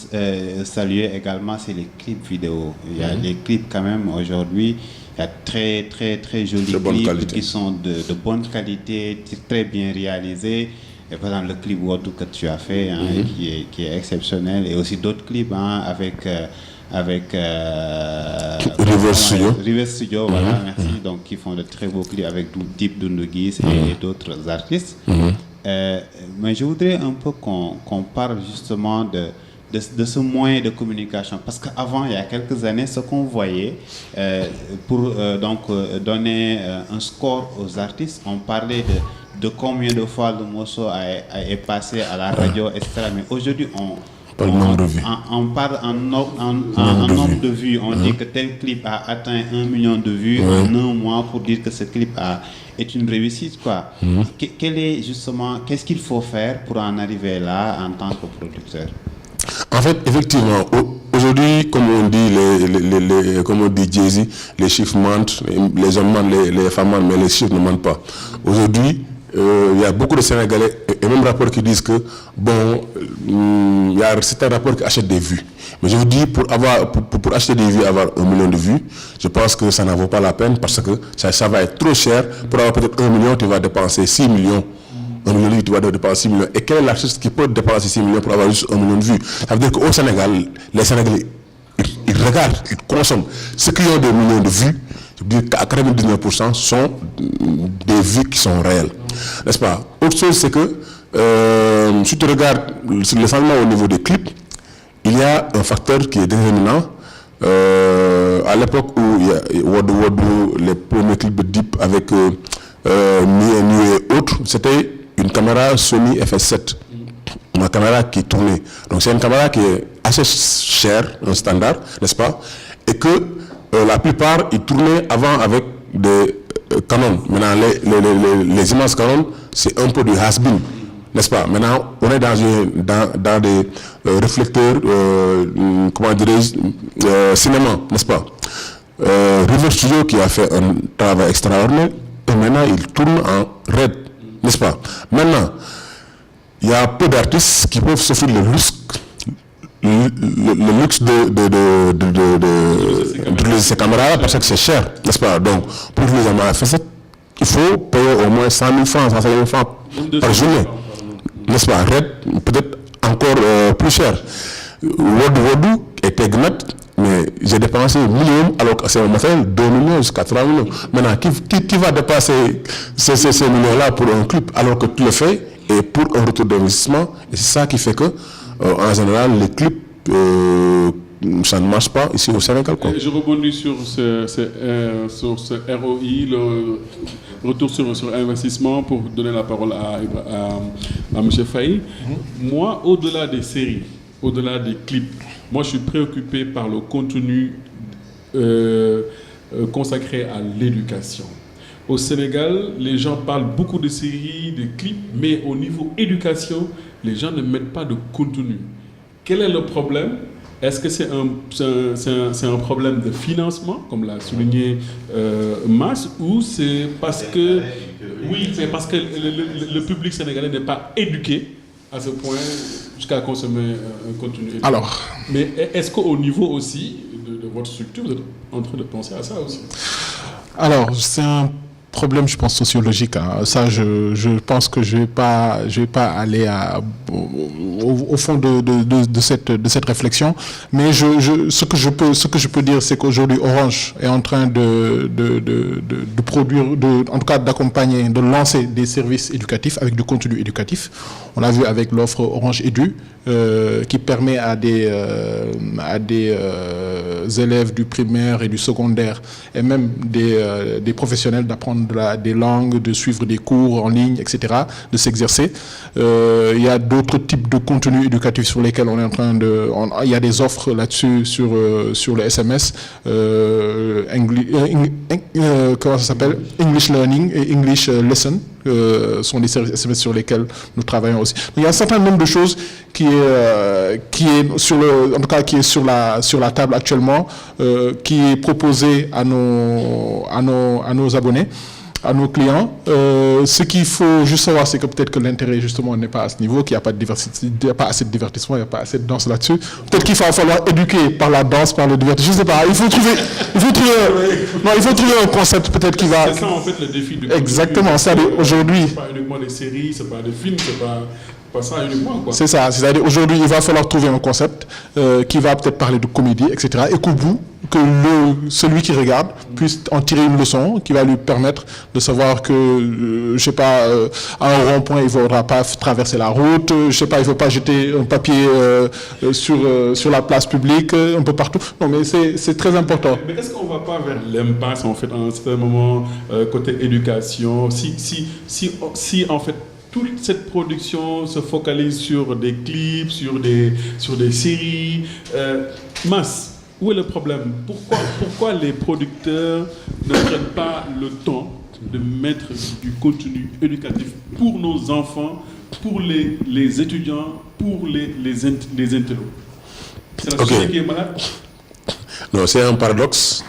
saluer également, c'est les clips vidéo. Il y a les clips quand même aujourd'hui, il y a très jolis clips qui sont de bonne qualité, très bien réalisés. Et par exemple, le clip Wadou que tu as fait, hein, qui est exceptionnel, et aussi d'autres clips hein, avec River Studio. River Studio, voilà, merci. Donc, qui font de très beaux clips avec Deep Dunduguis et d'autres artistes. Mais je voudrais un peu qu'on parle justement de ce moyen de communication. Parce qu'avant, il y a quelques années, ce qu'on voyait, pour donner un score aux artistes, on parlait de combien de fois le morceau est passé à la radio, etc. Mais aujourd'hui, on parle en nombre de vues. On dit que tel clip a atteint 1 million de vues en un mois pour dire que ce clip est une réussite, quoi. Qu'est-ce qu'il faut faire pour en arriver là en tant que producteur? En fait, effectivement, aujourd'hui, comme on dit, comme on dit Jay-Z, les chiffres mentent, les hommes mentent, les femmes mentent, mais les chiffres ne mentent pas. Aujourd'hui, il y a beaucoup de Sénégalais et même rapports qui disent que, bon, il y a certains rapports qui achètent des vues. Mais je vous dis, pour acheter des vues, avoir 1 million de vues, je pense que ça n'en vaut pas la peine parce que ça va être trop cher. Pour avoir peut-être 1 million, tu vas dépenser 6 millions. 1 million de vues, tu vas dépenser 6 millions. Et quel est l'artiste qui peut dépenser 6 millions pour avoir juste 1 million de vues? Ça veut dire qu'au Sénégal, les Sénégalais, ils regardent, ils consomment. Ceux qui ont des millions de vues, je veux dire qu'à 99% sont des vues qui sont réelles. N'est-ce pas? Autre chose, c'est que si tu regardes le changement au niveau des clips, il y a un facteur qui est déterminant. À l'époque où il y a Wadu Wadu, les premiers clips de Deep avec Nu et autres, c'était une caméra Sony FS7. Une caméra qui tournait. Donc c'est une caméra qui est assez chère, un standard, n'est-ce pas? Et que la plupart, ils tournaient avant avec des Canon. Maintenant, les images Canon, c'est un peu du has-been, n'est-ce pas? Maintenant, on est dans des réflecteurs, comment dirais-je, cinéma, n'est-ce pas? River Studio qui a fait un travail extraordinaire, et maintenant, il tourne en RED, n'est-ce pas? Maintenant, il y a peu d'artistes qui peuvent s'offrir le luxe d'utiliser ces caméras parce que c'est cher, n'est-ce pas? Donc, pour utiliser la caméra FS7, il faut payer au moins 100 000 francs, 150 000 francs par journée, n'est-ce pas? Red, peut-être encore plus cher. Wadu était Gnat, mais j'ai dépensé 1 million, alors que c'est un matériel 2 millions jusqu'à 3 millions. Maintenant, qui va dépasser ces millions-là pour un clip, alors que tu le fais et pour un retour d'investissement? Et c'est ça qui fait que, en général, les clips, ça ne marche pas ici au Sénégal. Je rebondis sur ce ROI, le retour sur investissement, pour donner la parole à M. Faye. Moi, au-delà des séries, au-delà des clips, moi je suis préoccupé par le contenu consacré à l'éducation. Au Sénégal, les gens parlent beaucoup de séries, de clips, mais au niveau éducation, les gens ne mettent pas de contenu. Quel est le problème? Est-ce que c'est un problème de financement, comme l'a souligné Mas, ou c'est parce que le public sénégalais n'est pas éduqué à ce point jusqu'à consommer un contenu? Alors, mais est-ce qu'au niveau aussi de votre structure, vous êtes en train de penser à ça aussi? Alors, c'est un problème, je pense, sociologique. Hein. Ça, je pense que je vais pas aller au fond de cette réflexion. Mais ce que je peux dire, c'est qu'aujourd'hui, Orange est en train de produire, en tout cas d'accompagner, de lancer des services éducatifs avec du contenu éducatif. On l'a vu avec l'offre Orange Edu, qui permet à des élèves du primaire et du secondaire et même des professionnels d'apprendre des langues, de suivre des cours en ligne, etc., de s'exercer. Il y a d'autres types de contenus éducatifs sur lesquels on est en train il y a des offres là-dessus sur le SMS, comment ça s'appelle? English Learning et English Lesson. Sont des services sur lesquels nous travaillons aussi. Donc, il y a un certain nombre de choses qui est sur la table actuellement, qui est proposé à nos abonnés, à nos clients. Ce qu'il faut juste savoir, c'est que peut-être que l'intérêt justement n'est pas à ce niveau, qu'il n'y a pas de diversité, il n'y a pas assez de divertissement, il n'y a pas assez de danse là-dessus. Peut-être qu'il va falloir éduquer par la danse, par le divertissement. Je ne sais pas. Il faut trouver un concept peut-être qui va. C'est ça en fait le défi du. Exactement. Ça aujourd'hui. C'est pas uniquement des séries, c'est pas des films, c'est pas ça uniquement, quoi. C'est ça. C'est-à-dire aujourd'hui, il va falloir trouver un concept qui va peut-être parler de comédie, etc. Et qu'au bout, que celui qui regarde puisse en tirer une leçon qui va lui permettre de savoir que, je sais pas, à un rond-point, il ne faudra pas traverser la route, je sais pas, il ne faut pas jeter un papier sur la place publique, un peu partout. Non, mais c'est très important. Mais est-ce qu'on ne va pas vers l'impasse, en fait, à un certain moment, côté éducation, si en fait, toute cette production se focalise sur des clips, sur des séries. Mas, où est le problème? Pourquoi les producteurs ne prennent pas le temps de mettre du contenu éducatif pour nos enfants, pour les étudiants, pour les intellos? C'est la société qui est malade? Non, c'est un paradoxe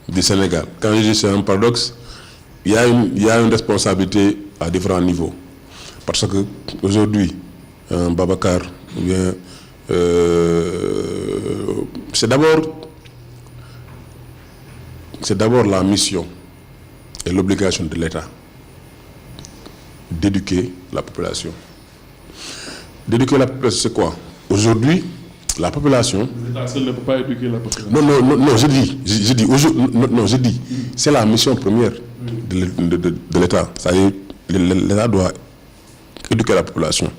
du Sénégal. Quand je dis c'est un paradoxe, il y a une responsabilité à différents niveaux. Parce que aujourd'hui, Babacar, c'est d'abord la mission et l'obligation de l'État d'éduquer la population. D'éduquer la population, c'est quoi? Aujourd'hui, la population... L'État seul ne peut pas éduquer la population. Non, je dis, c'est la mission première de l'État. C'est-à-dire, l'État doit éduquer la population.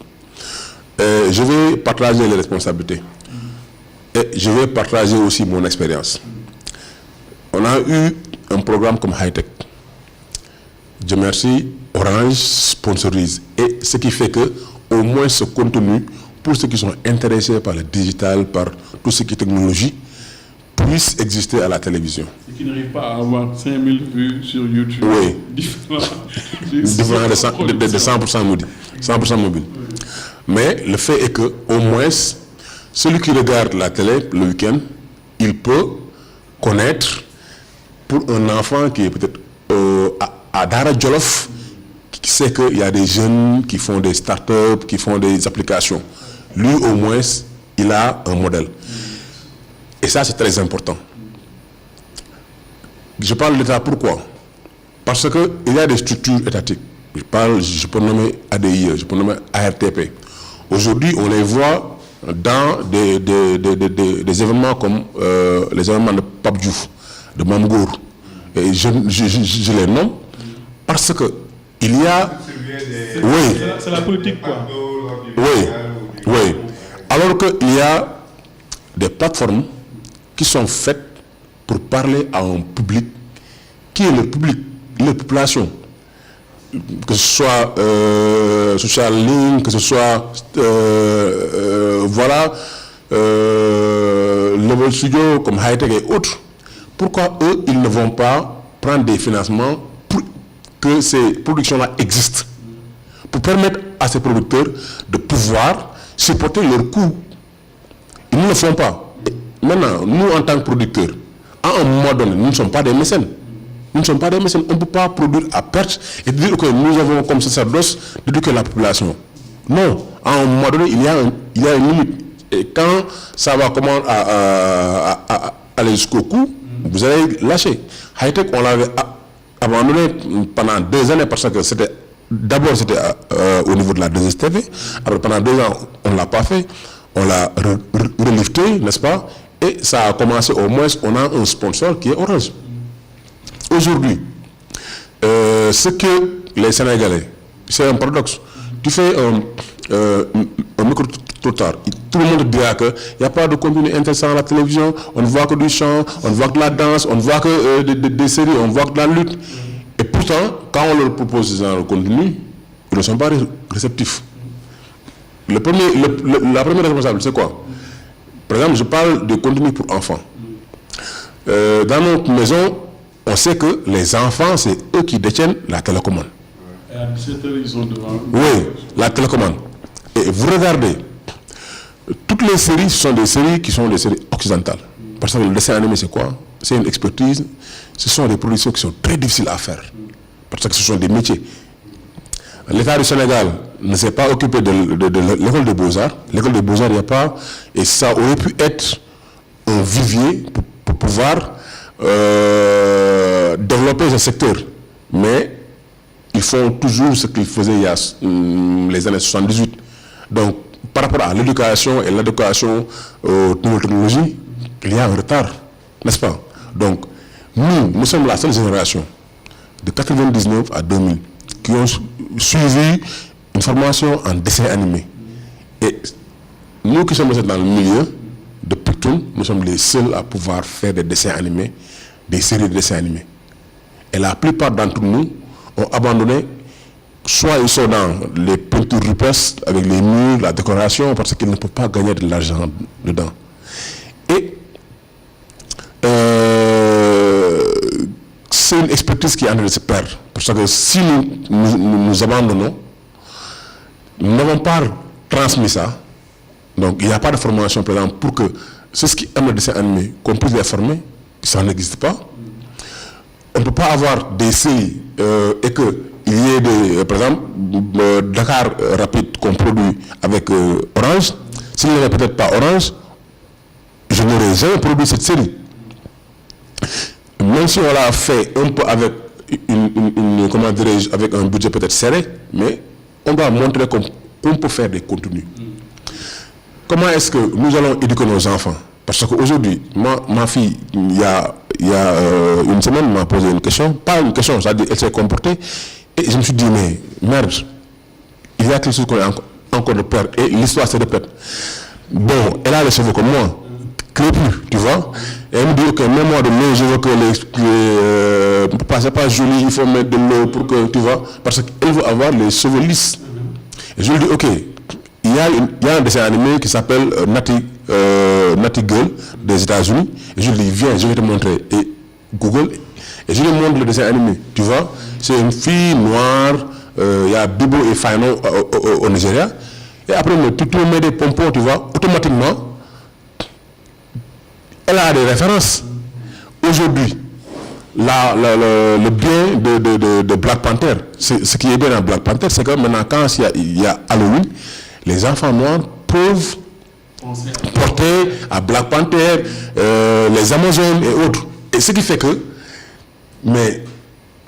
Je vais partager les responsabilités. Et je vais partager aussi mon expérience. On a eu un programme comme Hightech. Dieu merci, Orange sponsorise. Et ce qui fait que, au moins, ce contenu, pour ceux qui sont intéressés par le digital, par tout ce qui est technologie, puisse exister à la télévision. Et qui n'arrive pas à avoir 5000 vues sur YouTube. Oui. Différents de 100% mobile. 100% mobile. Oui. Mais le fait est que, au moins, celui qui regarde la télé le week-end, il peut connaître, pour un enfant qui est peut-être à Dara Djolof, qui sait qu'il y a des jeunes qui font des startups, qui font des applications. Lui, au moins, il a un modèle. Et ça, c'est très important. Je parle de l'État, pourquoi? Parce qu'il y a des structures étatiques. Je peux nommer ADIE, je peux nommer ARTP. Aujourd'hui, on les voit dans des événements comme les événements de Pape Diouf, de Mamgour. Et je les nomme parce que il y a... Oui. C'est la politique, quoi. Oui. Alors qu'il y a des plateformes qui sont faites pour parler à un public qui est le public, la population. Que ce soit social ligne, que ce soit Level Studio comme Hightech et autres. Pourquoi eux, ils ne vont pas prendre des financements pour que ces productions-là existent, pour permettre à ces producteurs de pouvoir supporter leurs coûts? Ils ne le font pas. Et maintenant, nous, en tant que producteurs, à un moment donné, nous ne sommes pas des mécènes. Nous ne sommes pas des mécènes. On ne peut pas produire à perte et dire que nous avons comme sacerdoce d'éduquer la population. Non. À un moment donné, il y a une limite. Et quand ça va commencer à aller jusqu'au cou, vous allez lâcher. Hightech, on l'avait abandonné pendant 2 années parce que d'abord c'était au niveau de la 2STV. Après, pendant 2 ans, on ne l'a pas fait. On l'a relifté, n'est-ce pas? Et ça a commencé, au moins, on a un sponsor qui est Orange. Aujourd'hui, ce que les Sénégalais, c'est un paradoxe. Tu fais un micro-trottoir, tout le monde dira qu'il n'y a pas de contenu intéressant à la télévision, on ne voit que du chant, on ne voit que de la danse, on ne voit que des séries, on ne voit que de la lutte. Et pourtant, quand on leur propose ce genre de contenu, ils ne sont pas réceptifs. La première responsable, c'est quoi? Par exemple, je parle de contenu pour enfants. Dans notre maison, on sait que les enfants, c'est eux qui détiennent la télécommande. Et à 17h, ils sont devant. Oui, la télécommande. Et vous regardez, toutes les séries sont des séries qui sont des séries occidentales. Parce que le dessin animé, c'est quoi? C'est une expertise. Ce sont des productions qui sont très difficiles à faire. Parce que ce sont des métiers. L'État du Sénégal ne s'est pas occupé de l'école des Beaux-Arts. L'école des Beaux-Arts, il n'y a pas. Et ça aurait pu être un vivier pour pouvoir développer ce secteur. Mais ils font toujours ce qu'ils faisaient il y a les années 78. Donc, par rapport à l'éducation et l'éducation aux nouvelles technologies, il y a un retard, n'est-ce pas? Donc, nous sommes la seule génération de 99 à 2000 qui ont suivi une formation en dessin animé. Et nous qui sommes dans le milieu, depuis tout, nous sommes les seuls à pouvoir faire des dessins animés, des séries de dessins animés. Et la plupart d'entre nous ont abandonné, soit ils sont dans les peintures rupestres avec les murs, la décoration, parce qu'ils ne peuvent pas gagner de l'argent dedans. Et c'est une expertise qui est en train de se perdre. Parce que si nous abandonnons, nous n'avons pas transmis ça. Donc il n'y a pas de formation, par exemple, pour que c'est ce qui aime le dessin animé, qu'on puisse les former, ça n'existe pas. On ne peut pas avoir des séries et qu'il y ait des, par exemple, Dakar Rapide qu'on produit avec Orange. S'il n'y avait peut-être pas Orange, je n'aurais jamais produit cette série. Même si on l'a fait un peu avec comment dirais-je, avec un budget peut-être serré, mais on doit montrer qu'on peut faire des contenus. Comment est-ce que nous allons éduquer nos enfants? Parce qu'aujourd'hui, ma fille, il y a une semaine, m'a posé une question, pas une question, c'est-à-dire elle s'est comportée, et je me suis dit, mais merde, il y a quelque chose qu'on est encore de perdre, et l'histoire se répète. Bon, elle a les cheveux comme moi, crépus, tu vois, et elle me dit, ok, mets-moi de l'eau, je veux que c'est pas joli, il faut mettre de l'eau pour que, tu vois, parce qu'elle veut avoir les cheveux lisses. Et je lui dis, ok, il y a un dessin animé qui s'appelle Natty Girl des États-Unis. Et je lui dis, viens, je vais te montrer. Et Google, et je lui montre le dessin animé. Tu vois, c'est une fille noire, il y a Bibo et Faino au Nigeria. Et après, tu mets des pompons, tu vois, automatiquement, elle a des références. Aujourd'hui, le bien de Black Panther, ce qui est bien dans Black Panther, c'est que maintenant, quand il y a Halloween, les enfants noirs peuvent porter à Black Panther, les Amazones et autres. Et ce qui fait que, mais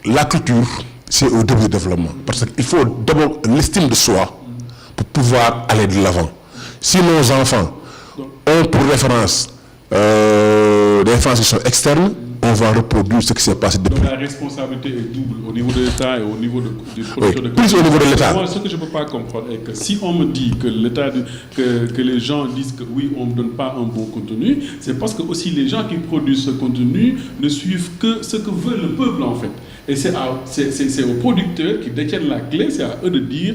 la culture, c'est au début du développement. Parce qu'il faut d'abord l'estime de soi pour pouvoir aller de l'avant. Si nos enfants ont pour référence des références qui sont externes, on va reproduire ce qui s'est passé depuis. Donc la responsabilité est double au niveau de l'État et au niveau du producteur de plus au niveau de l'État. Moi, ce que je ne peux pas comprendre est que si on me dit que l'État, que les gens disent que oui, on ne donne pas un bon contenu, c'est parce que aussi les gens qui produisent ce contenu ne suivent que ce que veut le peuple en fait. Et c'est aux producteurs qui détiennent la clé, c'est à eux de dire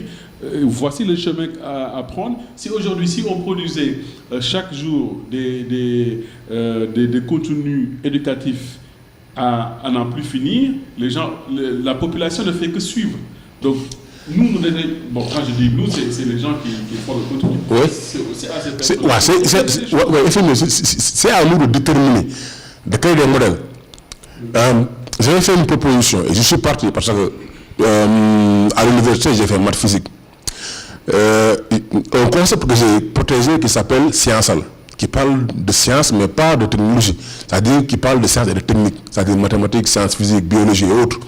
voici le chemin à prendre. Si aujourd'hui, si on produisait chaque jour des contenus éducatifs à n'en plus finir, la population ne fait que suivre. Donc, bon, quand je dis nous, c'est les gens qui font le contenu. Oui. C'est à nous de déterminer, de créer des modèles. J'avais fait une proposition et je suis parti parce que à l'université, j'ai fait maths physique. Un concept que j'ai protégé qui s'appelle Scienceal, qui parle de science mais pas de technologie, c'est-à-dire qui parle de sciences et de techniques, c'est-à-dire mathématiques, sciences physiques, biologie et autres.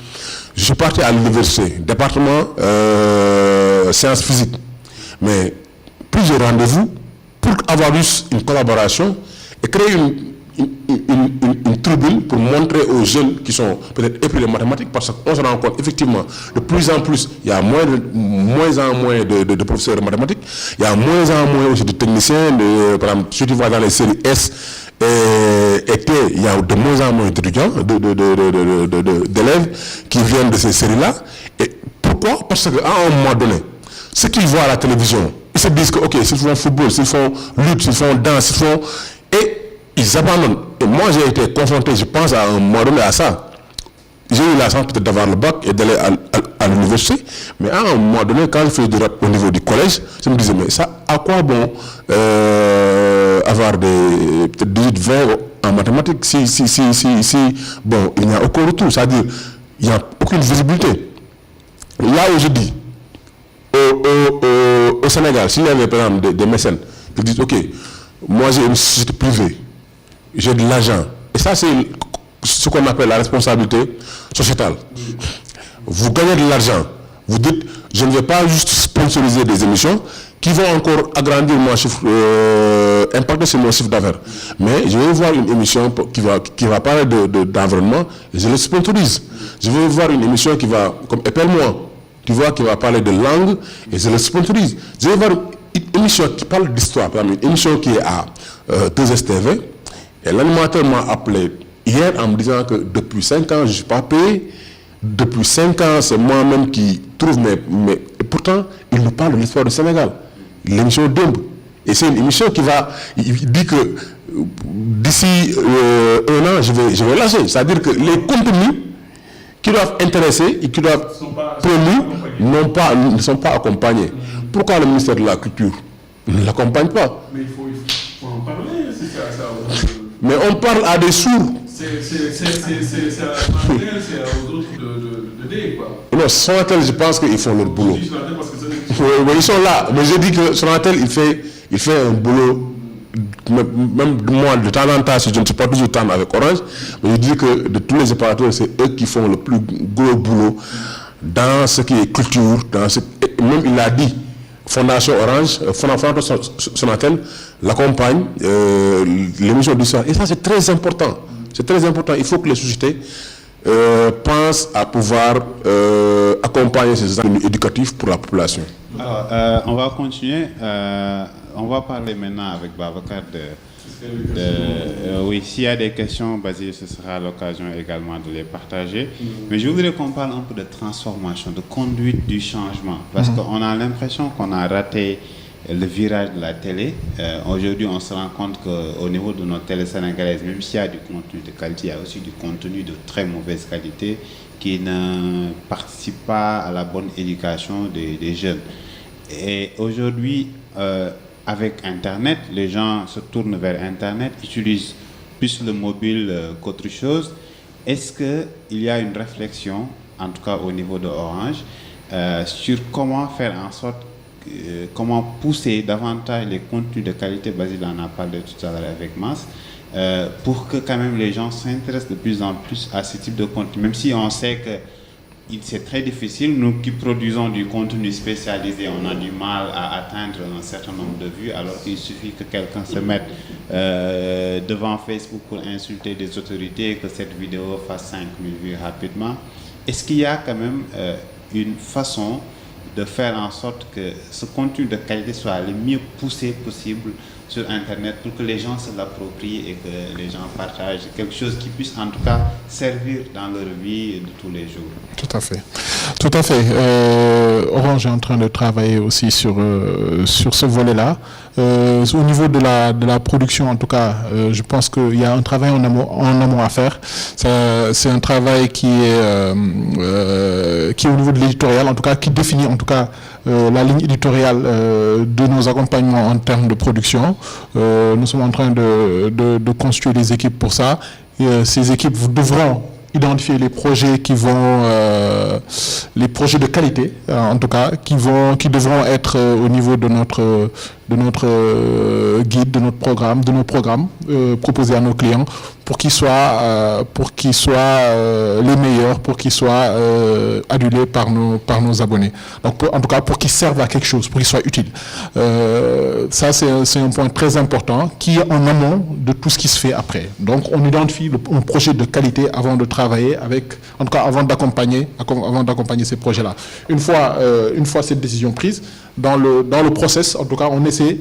Je suis parti à l'université, département sciences physiques, mais plusieurs rendez-vous pour avoir juste une collaboration et créer une tribune pour montrer aux jeunes qui sont peut-être épris de mathématiques, parce qu'on se rend compte effectivement de plus en plus, il y a moins en moins de professeurs de mathématiques, il y a moins en moins aussi de techniciens, par exemple, si tu vois dans les séries S et T, il y a de moins en moins d'étudiants, d'élèves qui viennent de ces séries-là. Et pourquoi? Parce qu'à un moment donné, ce qu'ils voient à la télévision, ils se disent que ok, s'ils font football, s'ils font lutte, s'ils font danse, s'ils font... Et ils abandonnent. Et moi, j'ai été confronté, je pense, à un moment donné à ça. J'ai eu la chance peut-être d'avoir le bac et d'aller à l'université. Mais à un moment donné, quand je faisais du rap au niveau du collège, je me disais, mais ça, à quoi bon avoir peut-être 18, 20 en mathématiques si bon, il n'y a aucun retour, c'est-à-dire, il n'y a aucune visibilité. Là où je dis, au Sénégal, s'il y avait par exemple des mécènes qui disent, ok, moi j'ai une société privée, j'ai de l'argent. Et ça, c'est ce qu'on appelle la responsabilité sociétale. Vous gagnez de l'argent. Vous dites, je ne vais pas juste sponsoriser des émissions qui vont encore agrandir mon chiffre, impacter sur mon chiffre d'affaires. Mais je vais voir une émission qui va parler d'environnement et je le sponsorise. Je vais voir une émission qui va, comme Épelle-moi, tu vois, qui va parler de langue et je le sponsorise. Je vais voir une émission qui parle d'histoire, une émission qui est à 2STV. Et l'animateur m'a appelé hier en me disant que depuis 5 ans, je ne suis pas payé. Depuis 5 ans, c'est moi-même qui trouve mais pourtant, il nous parle de l'histoire du Sénégal. L'émission d'Ombre. Et c'est une émission qui va... Il dit que d'ici 1 an, je vais lâcher. C'est-à-dire que les contenus qui doivent intéresser et qui doivent ne sont pas accompagnés. Pourquoi le ministère de la Culture ne l'accompagne pas? Mais il faut en parler, c'est ça. Mais on parle à des sourds. C'est à Sonatel, c'est aux autres de dire, quoi. Non, Sonatel, je pense qu'ils font leur boulot. Je dis Sonatel parce que Oui, ils sont là. Mais je dis que Sonatel, il fait un boulot. Même moi, de temps en temps, si je ne suis pas toujours temps avec Orange, mais je dis que de tous les opérateurs, c'est eux qui font le plus gros boulot dans ce qui est culture. Même il l'a dit, Fondation Orange, Fondation Sonatel l'accompagne, l'émission du soir. Et ça, c'est très important. C'est très important. Il faut que les sociétés pensent à pouvoir accompagner ces activités éducatives pour la population. Alors, on va continuer. On va parler maintenant avec Babacar oui, s'il y a des questions, Basile, ce sera l'occasion également de les partager. Mais je voudrais qu'on parle un peu de transformation, de conduite du changement. Parce qu'on a l'impression qu'on a raté le virage de la télé. Aujourd'hui, on se rend compte qu'au niveau de nos télés sénégalaises, même s'il y a du contenu de qualité, il y a aussi du contenu de très mauvaise qualité qui ne participe pas à la bonne éducation des jeunes. Et aujourd'hui, avec Internet, les gens se tournent vers Internet, utilisent plus le mobile qu'autre chose. Est-ce qu'il y a une réflexion, en tout cas au niveau de Orange, sur comment faire en sorte, comment pousser davantage les contenus de qualité, Basile en a parlé tout à l'heure avec Mas, pour que quand même les gens s'intéressent de plus en plus à ce type de contenu, même si on sait que c'est très difficile. Nous qui produisons du contenu spécialisé, on a du mal à atteindre un certain nombre de vues, alors qu'il suffit que quelqu'un se mette devant Facebook pour insulter des autorités et que cette vidéo fasse 5000 vues rapidement. Est-ce qu'il y a quand même une façon de faire en sorte que ce contenu de qualité soit le mieux poussé possible sur Internet pour que les gens se l'approprient et que les gens partagent quelque chose qui puisse en tout cas servir dans leur vie de tous les jours? Tout à fait. Tout à fait. Orange est en train de travailler aussi sur ce volet-là. Au niveau de la production, en tout cas, je pense qu'il y a un travail en amont à faire. C'est un travail qui est au niveau de l'éditorial, en tout cas, qui définit en tout cas la ligne éditoriale de nos accompagnements en termes de production. Nous sommes en train de constituer des équipes pour ça. Ces équipes devront identifier les projets qui vont, les projets de qualité, en tout cas, qui devront être au niveau de notre guide, de notre programme, de nos programmes proposés à nos clients, pour qu'ils soient les meilleurs, pour qu'ils soient adulés par nos abonnés. Donc, en tout cas, pour qu'ils servent à quelque chose, pour qu'ils soient utiles. Ça, c'est un point très important qui est en amont de tout ce qui se fait après. Donc, on identifie un projet de qualité avant de travailler avec, en tout cas, avant d'accompagner ces projets-là. Une fois cette décision prise, dans le process, en tout cas, on essaie,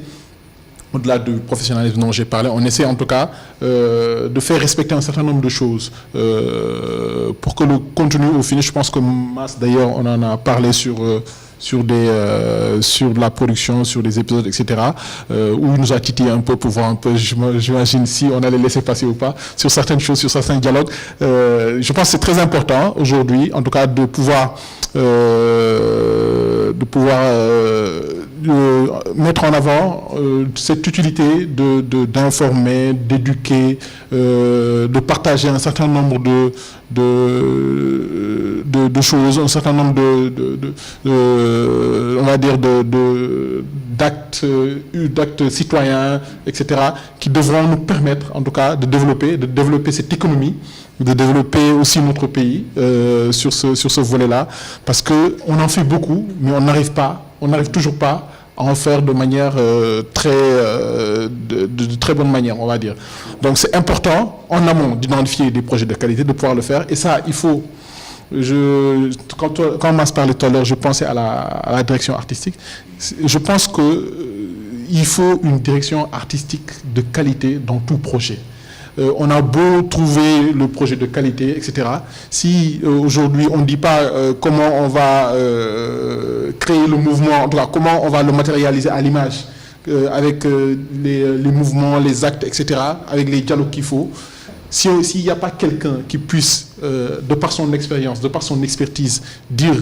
au-delà du professionnalisme dont j'ai parlé, on essaie en tout cas de faire respecter un certain nombre de choses pour que le contenu au final, je pense que Mas d'ailleurs on en a parlé sur la production, sur des épisodes, etc., où il nous a titillé un peu pour voir un peu, j'imagine, si on allait laisser passer ou pas, sur certaines choses, sur certains dialogues. Je pense que c'est très important aujourd'hui, en tout cas, de pouvoir mettre en avant cette utilité d'informer, d'éduquer, de partager un certain nombre de choses, un certain nombre on va dire d'actes citoyens, etc., qui devront nous permettre, en tout cas, de développer cette économie, de développer aussi notre pays sur ce volet-là, parce qu'on en fait beaucoup, mais on n'arrive toujours pas à en faire de manière de très bonne manière, on va dire. Donc c'est important, en amont, d'identifier des projets de qualité, de pouvoir le faire, et ça, il faut... Quand on m'a parlé tout à l'heure, je pensais à la direction artistique. Je pense qu'il faut une direction artistique de qualité dans tout projet. On a beau trouver le projet de qualité, etc. Si aujourd'hui on ne dit pas comment on va créer le mouvement, en tout cas comment on va le matérialiser à l'image, avec les mouvements, les actes, etc., avec les dialogues qu'il faut, s'il n'y a pas quelqu'un qui puisse, de par son expérience, de par son expertise, dire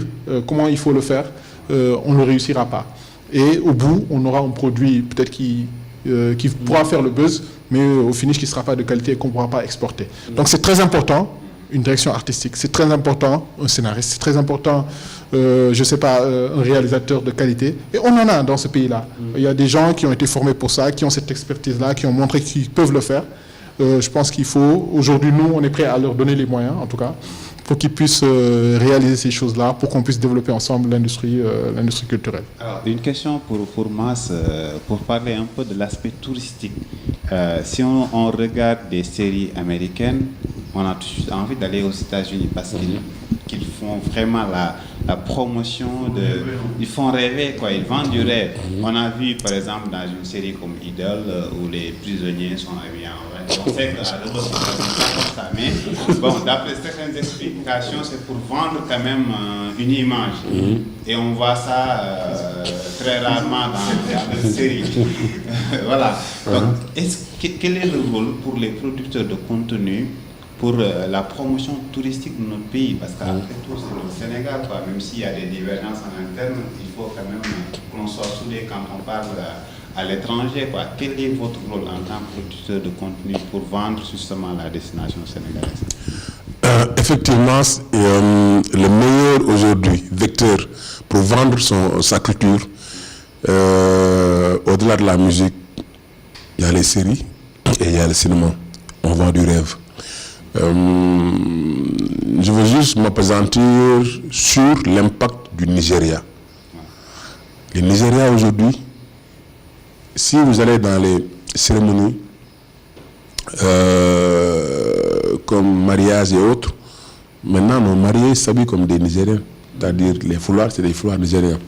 comment il faut le faire, on ne réussira pas. Et au bout, on aura un produit peut-être qui pourra faire le buzz, mais au finish qui ne sera pas de qualité et qu'on ne pourra pas exporter. Donc c'est très important, une direction artistique, c'est très important, un scénariste, c'est très important, je ne sais pas, un réalisateur de qualité. Et on en a dans ce pays-là. Il y a des gens qui ont été formés pour ça, qui ont cette expertise-là, qui ont montré qu'ils peuvent le faire. Je pense qu'il faut, aujourd'hui, nous, on est prêts à leur donner les moyens, en tout cas, pour qu'ils puissent réaliser ces choses-là, pour qu'on puisse développer ensemble l'industrie culturelle. Alors, une question pour Mas, pour parler un peu de l'aspect touristique. Si on regarde des séries américaines, on a tout envie d'aller aux États-Unis parce qu'ils font vraiment la promotion ils font rêver, quoi, ils vendent du rêve. On a vu par exemple dans une série comme Idol où les prisonniers sont habillés en vrai. On sait que la Europe c'est pas comme ça, mais bon, d'après certaines explications, c'est pour vendre quand même une image. Et on voit ça très rarement dans les séries. Voilà. Donc, quel est le rôle pour les producteurs de contenu pour la promotion touristique de notre pays, parce qu'après tout, c'est le Sénégal, quoi. Même s'il y a des divergences en interne, il faut quand même qu'on soit soudés quand on parle à l'étranger, quoi. Quel est votre rôle en tant que producteur de contenu pour vendre justement la destination sénégalaise? Effectivement, le meilleur aujourd'hui vecteur pour vendre sa culture, au-delà de la musique, il y a les séries et il y a le cinéma. On vend du rêve. Je veux juste m'appesantir sur l'impact du Nigeria. Le Nigeria aujourd'hui, si vous allez dans les cérémonies comme mariage et autres, maintenant nos mariés s'habillent comme des Nigériens, c'est-à-dire les foulards, c'est des foulards nigériens.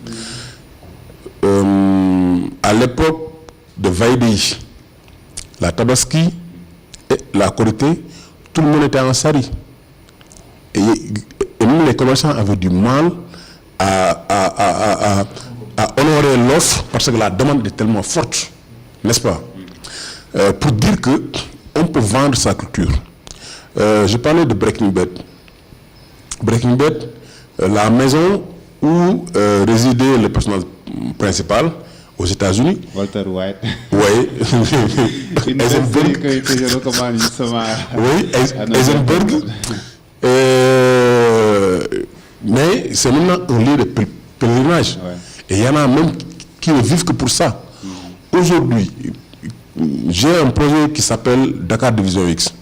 À l'époque de Vaidei, la Tabaski et la Korité, tout le monde était en sari. Et même les commerçants avaient du mal à honorer l'offre parce que la demande est tellement forte, n'est-ce pas? Pour dire qu'on peut vendre sa culture. Je parlais de Breaking Bad. Breaking Bad, la maison où résidait le personnage principal aux États-Unis. Walter White. Oui. Une série que je recommande justement. Oui, Heisenberg. Mais c'est maintenant un lieu de pèlerinage. Ouais. Et il y en a même qui ne vivent que pour ça. Aujourd'hui, j'ai un projet qui s'appelle Dakar Division X.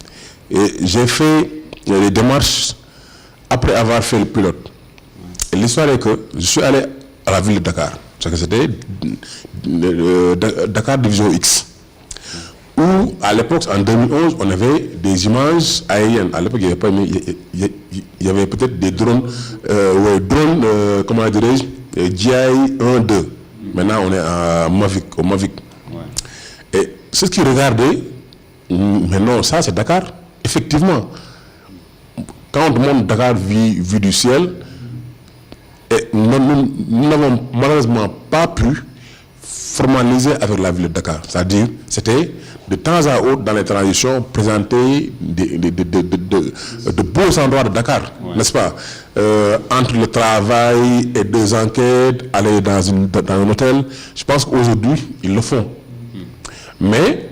Et j'ai fait les démarches après avoir fait le pilote. Et l'histoire est que je suis allé à la ville de Dakar. Parce que c'était Dakar Division X. Où, à l'époque, en 2011, on avait des images aériennes. À l'époque, il y avait peut-être des drones, comment dirais-je, GI 1-2. Maintenant, on est au Mavic. Ouais. Et c'est ce qui regardait, mais non, ça c'est Dakar. Effectivement, quand on demande Dakar vue du ciel, et nous n'avons malheureusement pas pu formaliser avec la ville de Dakar. C'est-à-dire, c'était de temps à autre dans les transitions présenter de beaux endroits de Dakar, ouais. N'est-ce pas? Entre le travail et deux enquêtes, aller dans un hôtel. Je pense qu'aujourd'hui, ils le font. Mais,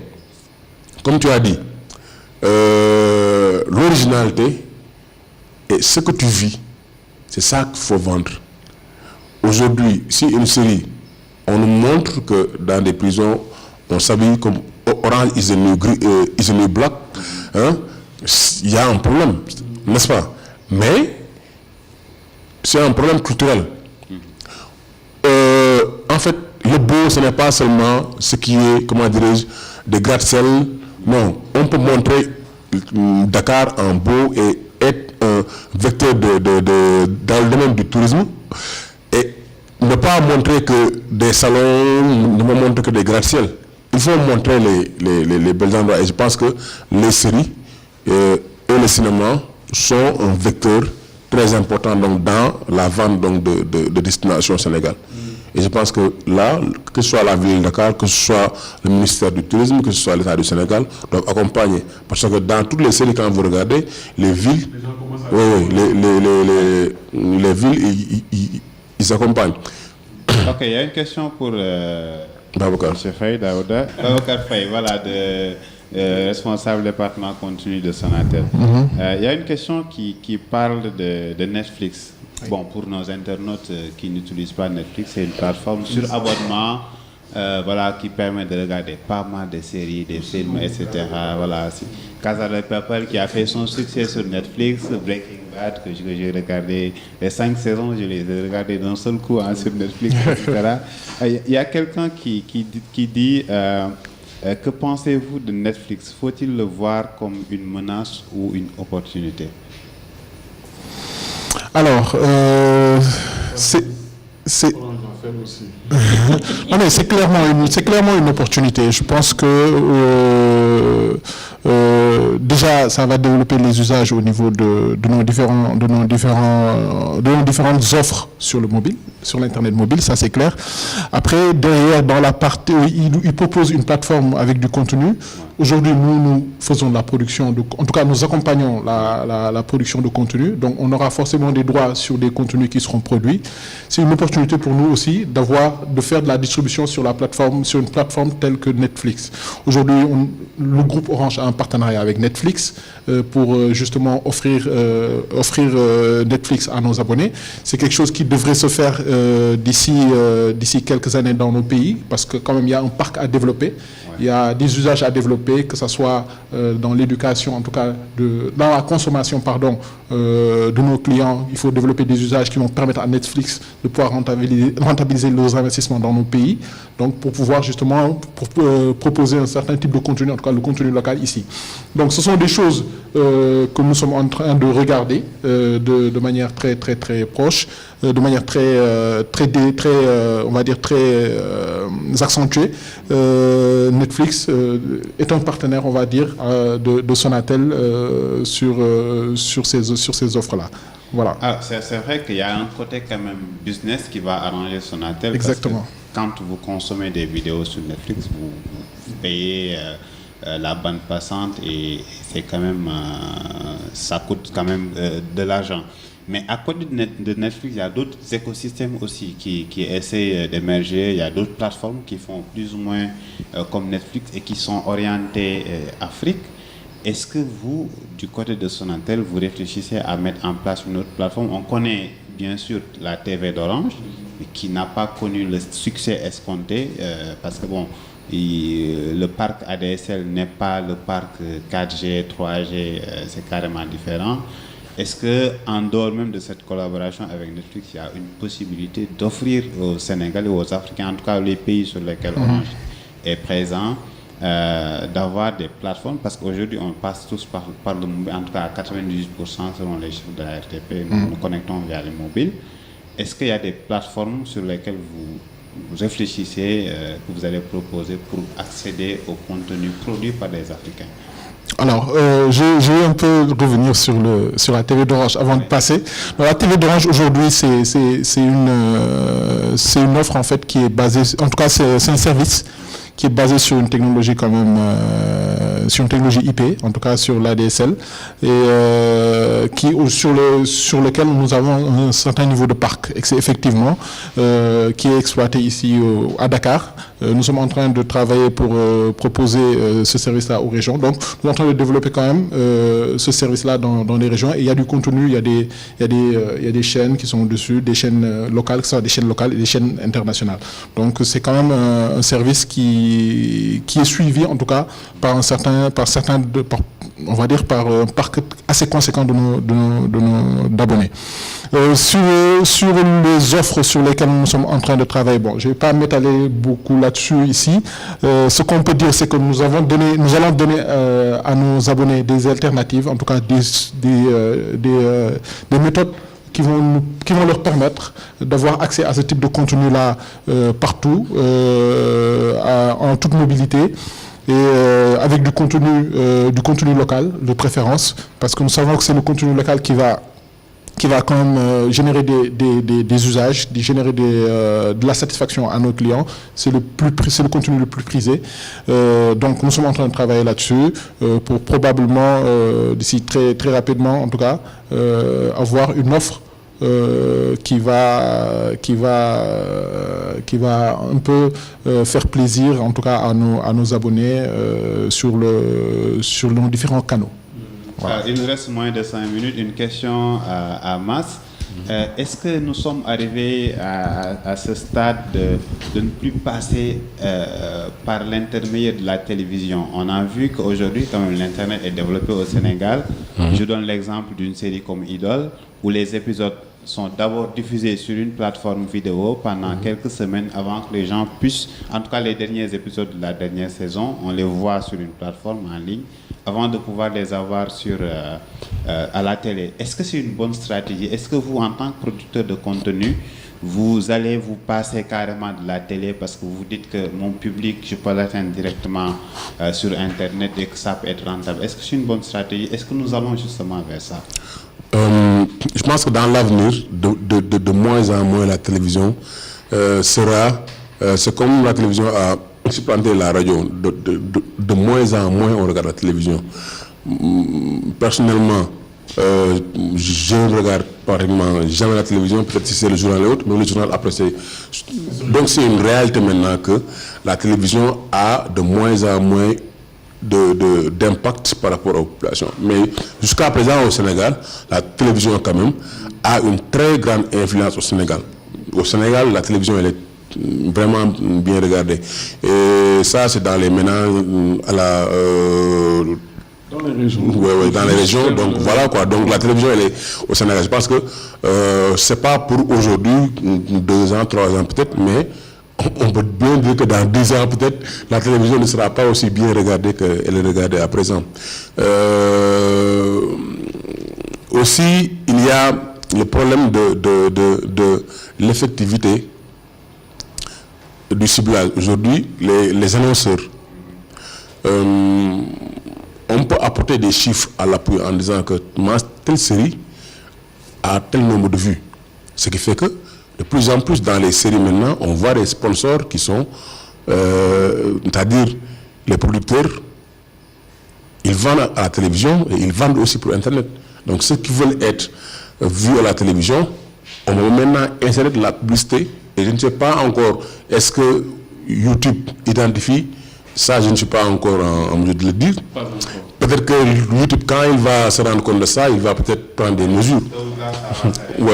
comme tu as dit, l'originalité et ce que tu vis, c'est ça qu'il faut vendre. Aujourd'hui, si une série, on nous montre que dans des prisons, on s'habille comme Orange is the new black, hein, il y a un problème, n'est-ce pas? Mais c'est un problème culturel. En fait, le beau, ce n'est pas seulement ce qui est, comment dirais-je, des gratte-ciel. Non, on peut montrer Dakar en beau et être un vecteur dans le domaine du tourisme. Et ne pas montrer que des salons, ne pas montrer que des gratte-ciel. Il faut montrer les belles endroits. Et je pense que les séries et le cinéma sont un vecteur très important donc, dans la vente donc, de destination Sénégal. Et je pense que là, que ce soit la ville de Dakar, que ce soit le ministère du Tourisme, que ce soit l'État du Sénégal, doivent accompagner. Parce que dans toutes les séries, quand vous regardez, les villes, les villes, ils s'accompagnent. Ok, il y a une question pour Babacar. M. Faye, Daouda. Babacar Faye, voilà, responsable département contenu de Sonatel. Il y a une question qui parle de Netflix. Bon, pour nos internautes qui n'utilisent pas Netflix, c'est une plateforme sur abonnement voilà, qui permet de regarder pas mal de séries, des films, etc. Voilà, Casa de Papel qui a fait son succès sur Netflix, Breaking Bad, que j'ai regardé, les 5 saisons, je les ai regardées d'un seul coup sur Netflix, etc. Il y a quelqu'un qui dit que pensez-vous de Netflix? Faut-il le voir comme une menace ou une opportunité? Alors, c'est non, mais c'est clairement une opportunité. Je pense que déjà, ça va développer les usages au niveau de nos différentes offres sur le mobile, sur l'internet mobile, ça c'est clair. Après, derrière, dans la partie, il propose une plateforme avec du contenu. Aujourd'hui, nous faisons de la production, en tout cas, nous accompagnons la production de contenu. Donc, on aura forcément des droits sur des contenus qui seront produits. C'est une opportunité pour nous aussi de faire de la distribution sur une plateforme telle que Netflix. Aujourd'hui, le groupe Orange a un partenariat avec Netflix pour justement offrir Netflix à nos abonnés. C'est quelque chose qui devrait se faire d'ici quelques années dans nos pays, parce que quand même, il y a un parc à développer. Il y a des usages à développer, que ce soit dans l'éducation, en tout cas dans la consommation, de nos clients. Il faut développer des usages qui vont permettre à Netflix de pouvoir rentabiliser leurs investissements dans nos pays. Donc, pour pouvoir justement proposer un certain type de contenu, en tout cas le contenu local ici. Donc, ce sont des choses que nous sommes en train de regarder de manière très, très, très proche, de manière on va dire, très accentuée. Netflix est un partenaire, on va dire, de Sonatel sur ces offres-là. Voilà. Ah, c'est vrai qu'il y a un côté quand même business qui va arranger Sonatel. Exactement. Parce que quand vous consommez des vidéos sur Netflix, vous payez la bande passante et c'est quand même, ça coûte quand même de l'argent. Mais à côté de Netflix, il y a d'autres écosystèmes aussi qui essaient d'émerger. Il y a d'autres plateformes qui font plus ou moins comme Netflix et qui sont orientées Afrique. Est-ce que vous, du côté de Sonatel, vous réfléchissez à mettre en place une autre plateforme? On connaît bien sûr la TV d'Orange, mais qui n'a pas connu le succès escompté parce que bon, le parc ADSL n'est pas le parc 4G, 3G, c'est carrément différent. Est-ce qu'en dehors même de cette collaboration avec Netflix, il y a une possibilité d'offrir aux Sénégalais, aux Africains, en tout cas les pays sur lesquels Orange est présent, d'avoir des plateformes? Parce qu'aujourd'hui, on passe tous par le mobile, en tout cas à 98% selon les chiffres de la RTP, nous nous connectons via les mobiles. Est-ce qu'il y a des plateformes sur lesquelles vous réfléchissez, que vous allez proposer pour accéder au contenu produit par les Africains? Alors, je vais un peu revenir sur la TV d'Orange avant de passer. Donc, la TV d'Orange aujourd'hui, c'est une offre en fait qui est basée, en tout cas c'est un service qui est basé sur une technologie quand même, sur une technologie IP, en tout cas sur l'ADSL, et sur lequel nous avons un certain niveau de parc, effectivement, qui est exploité ici à Dakar. Nous sommes en train de travailler pour proposer ce service-là aux régions. Donc, nous sommes en train de développer quand même ce service-là dans les régions. Et il y a du contenu, il y a des chaînes qui sont dessus, des chaînes locales, que ce soit des chaînes locales et des chaînes internationales. Donc, c'est quand même un service qui est suivi, en tout cas, par on va dire par un parc assez conséquent d'abonnés. Sur les offres sur lesquelles nous sommes en train de travailler, bon, je ne vais pas m'étaler beaucoup là-dessus ici. Ce qu'on peut dire, c'est que nous allons donner à nos abonnés des alternatives, en tout cas des méthodes qui vont leur permettre d'avoir accès à ce type de contenu-là partout, en toute mobilité. Et avec du contenu local de préférence, parce que nous savons que c'est le contenu local qui va qui va quand même générer des usages, générer de la satisfaction à nos clients. C'est le contenu le plus prisé. Donc nous sommes en train de travailler là-dessus pour probablement, d'ici très, très rapidement en tout cas, avoir une offre qui va un peu faire plaisir en tout cas à nos abonnés sur nos différents canaux. Voilà. Il nous reste moins de 5 minutes. Une question à Mass. Est-ce que nous sommes arrivés à ce stade de ne plus passer par l'intermédiaire de la télévision? On a vu qu'aujourd'hui, quand même, l'Internet est développé au Sénégal. Je donne l'exemple d'une série comme Idole, où les épisodes sont d'abord diffusés sur une plateforme vidéo pendant quelques semaines avant que les gens puissent, en tout cas les derniers épisodes de la dernière saison, on les voit sur une plateforme en ligne avant de pouvoir les avoir à la télé. Est-ce que c'est une bonne stratégie? Est-ce que vous, en tant que producteur de contenu, vous allez vous passer carrément de la télé parce que vous dites que mon public, je peux l'atteindre directement sur Internet et que ça peut être rentable? Est-ce que c'est une bonne stratégie? Est-ce que nous allons justement vers ça? Je pense que dans l'avenir, de moins en moins, la télévision sera... c'est comme la télévision a supplanté la radio. De moins en moins, on regarde la télévision. Personnellement, je ne regarde pratiquement jamais la télévision, peut-être si c'est le journal et autres, mais le journal après c'est... Donc c'est une réalité maintenant que la télévision a de moins en moins d'impact par rapport aux populations. Mais jusqu'à présent au Sénégal, la télévision quand même a une très grande influence au Sénégal. Au Sénégal, la télévision elle est vraiment bien regardée. Et ça c'est dans les ménages à la... dans les régions. Oui, dans les régions. Donc voilà quoi. Donc la télévision elle est au Sénégal. Je pense que c'est pas pour aujourd'hui, 2 ans, 3 ans peut-être, mais on peut bien dire que dans 10 ans, peut-être, la télévision ne sera pas aussi bien regardée qu'elle est regardée à présent. Aussi, il y a le problème de l'effectivité du ciblage. Aujourd'hui, les annonceurs, on peut apporter des chiffres à l'appui en disant que telle série a tel nombre de vues. Ce qui fait que de plus en plus dans les séries maintenant, on voit des sponsors qui sont, c'est-à-dire les producteurs, ils vendent à la télévision et ils vendent aussi pour Internet. Donc ceux qui veulent être vus à la télévision, on va maintenant insérer de la publicité. Et je ne sais pas encore, est-ce que YouTube identifie ça, je ne suis pas encore en mesure de le dire. Peut-être que YouTube, quand il va se rendre compte de ça, il va peut-être prendre des mesures. Oui,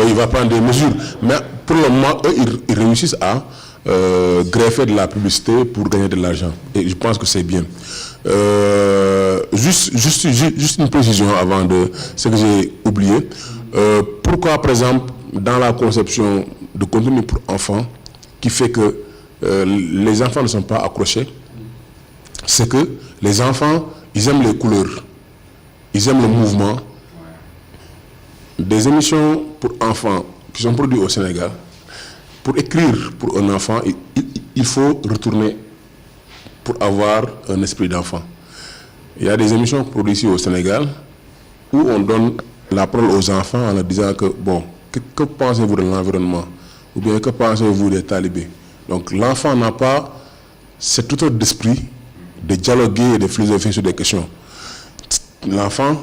il va prendre des mesures. Mais pour le moment, eux, ils réussissent à greffer de la publicité pour gagner de l'argent. Et je pense que c'est bien. Juste une précision avant de ce que j'ai oublié. Pourquoi, par exemple, dans la conception de contenu pour enfants, qui fait que les enfants ne sont pas accrochés, c'est que les enfants, ils aiment les couleurs, ils aiment le mouvement. Des émissions pour enfants qui sont produites au Sénégal, pour écrire pour un enfant, il faut retourner pour avoir un esprit d'enfant. Il y a des émissions produites ici au Sénégal où on donne la parole aux enfants en leur disant que, bon, que pensez-vous de l'environnement? Ou bien que pensez-vous des talibés? Donc l'enfant n'a pas cet autre d'esprit de dialoguer et de philosopher sur des questions. L'enfant,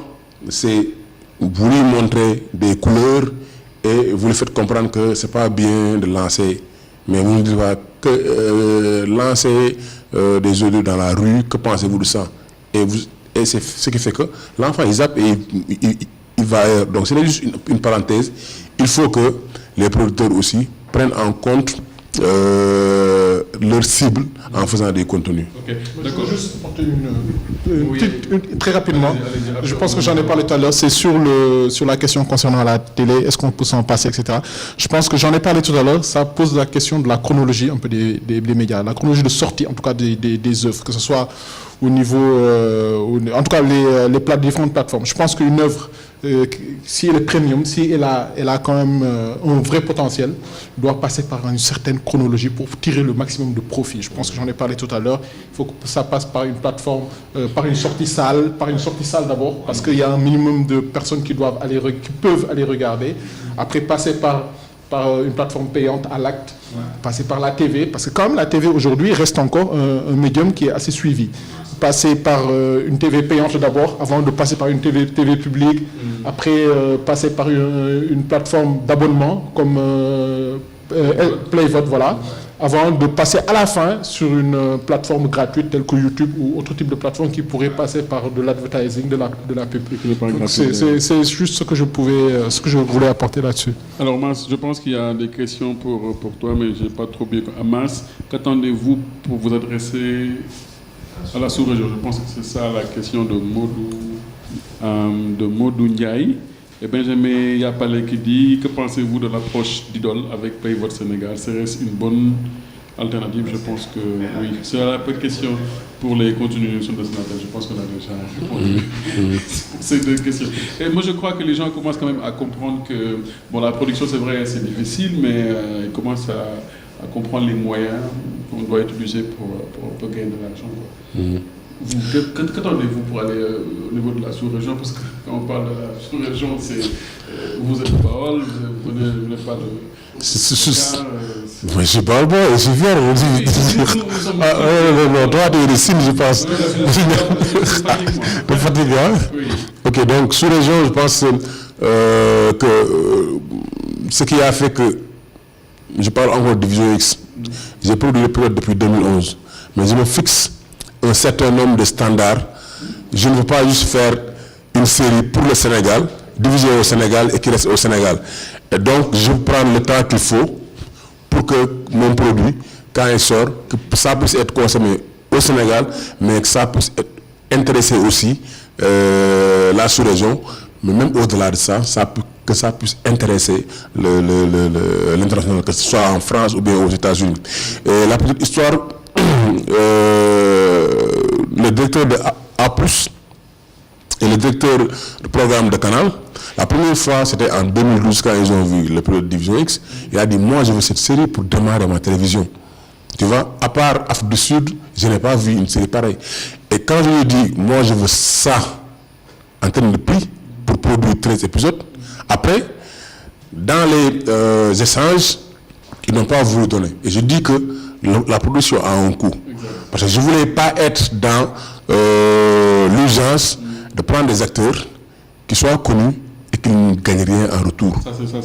c'est vous lui montrez des couleurs et vous lui faites comprendre que ce n'est pas bien de lancer, mais vous ne dites pas que lancer des œufs dans la rue, que pensez-vous de ça? Et c'est ce qui fait que l'enfant il zappe et il va ailleurs. Donc c'est juste une parenthèse. Il faut que les producteurs aussi prennent en compte leur cible en faisant des contenus. Okay. D'accord. Juste très rapidement, je pense que j'en ai parlé tout à l'heure, c'est sur la question concernant la télé, est-ce qu'on peut s'en passer, etc. Je pense que j'en ai parlé tout à l'heure, ça pose la question de la chronologie un peu des médias, la chronologie de sortie en tout cas des œuvres, que ce soit au niveau, en tout cas les différentes plateformes. Je pense qu'une œuvre si elle est premium, si elle a quand même un vrai potentiel, doit passer par une certaine chronologie pour tirer le maximum de profit. Je pense que j'en ai parlé tout à l'heure. Il faut que ça passe par une plateforme, par une sortie salle d'abord, parce qu'il y a un minimum de personnes qui peuvent aller regarder. Après, passer par une plateforme payante à l'acte, passer par la TV, parce que quand même la TV aujourd'hui reste encore un médium qui est assez suivi. Passer par une TV payante d'abord, avant de passer par une TV publique, après passer par une plateforme d'abonnement comme PlayVote, voilà, avant de passer à la fin sur une plateforme gratuite telle que YouTube ou autre type de plateforme qui pourrait passer par de l'advertising, de la pub. C'est juste ce que je voulais apporter là-dessus. Alors Mars, je pense qu'il y a des questions pour toi, mais je n'ai pas trop bien. Mars, qu'attendez-vous pour vous adresser à la sous-région? Je pense que c'est ça la question de Modou Ndiaye. Et Benjamin Yapalé qui dit: que pensez-vous de l'approche d'Idole avec PayVote Sénégal? Serait-ce une bonne alternative? Je pense que oui. C'est la question pour les contenus sur le Sénégal. Je pense qu'on a déjà répondu ces deux questions. Et moi, je crois que les gens commencent quand même à comprendre que la production, c'est vrai, c'est difficile, mais ils commencent à comprendre les moyens qu'on doit utiliser pour gagner de l'argent. Qu'attendez-vous pour aller au niveau de la sous-région? Parce que quand on parle de la sous-région, vous êtes parole, vous n'êtes pas de... Mais je parle pas, je suis fier. Non, toi, tu es de Sine, je pense. De fatigue, hein? Ok, donc sous-région, je pense que ce qui a fait que je parle encore de Division X. J'ai produit le pilote depuis 2011, mais je me fixe un certain nombre de standards. Je ne veux pas juste faire une série pour le Sénégal, divisée au Sénégal et qui reste au Sénégal. Et donc, je prends le temps qu'il faut pour que mon produit, quand il sort, que ça puisse être consommé au Sénégal, mais que ça puisse intéresser aussi la sous-région. Mais même au-delà de ça, que ça puisse intéresser l'international, que ce soit en France ou bien aux États-Unis. Et la petite histoire, le directeur de A+, et le directeur du programme de Canal, la première fois, c'était en 2012, quand ils ont vu le pilote de Division X, il a dit: moi, je veux cette série pour démarrer ma télévision. Tu vois, à part Afrique du Sud, je n'ai pas vu une série pareille. Et quand je lui ai dit: moi, je veux ça, en termes de prix, pour produire 13 épisodes, après, dans les échanges, ils n'ont pas voulu donner. Et je dis que la production a un coût. Parce que je ne voulais pas être dans l'urgence de prendre des acteurs qui soient connus et qui ne gagnent rien en retour.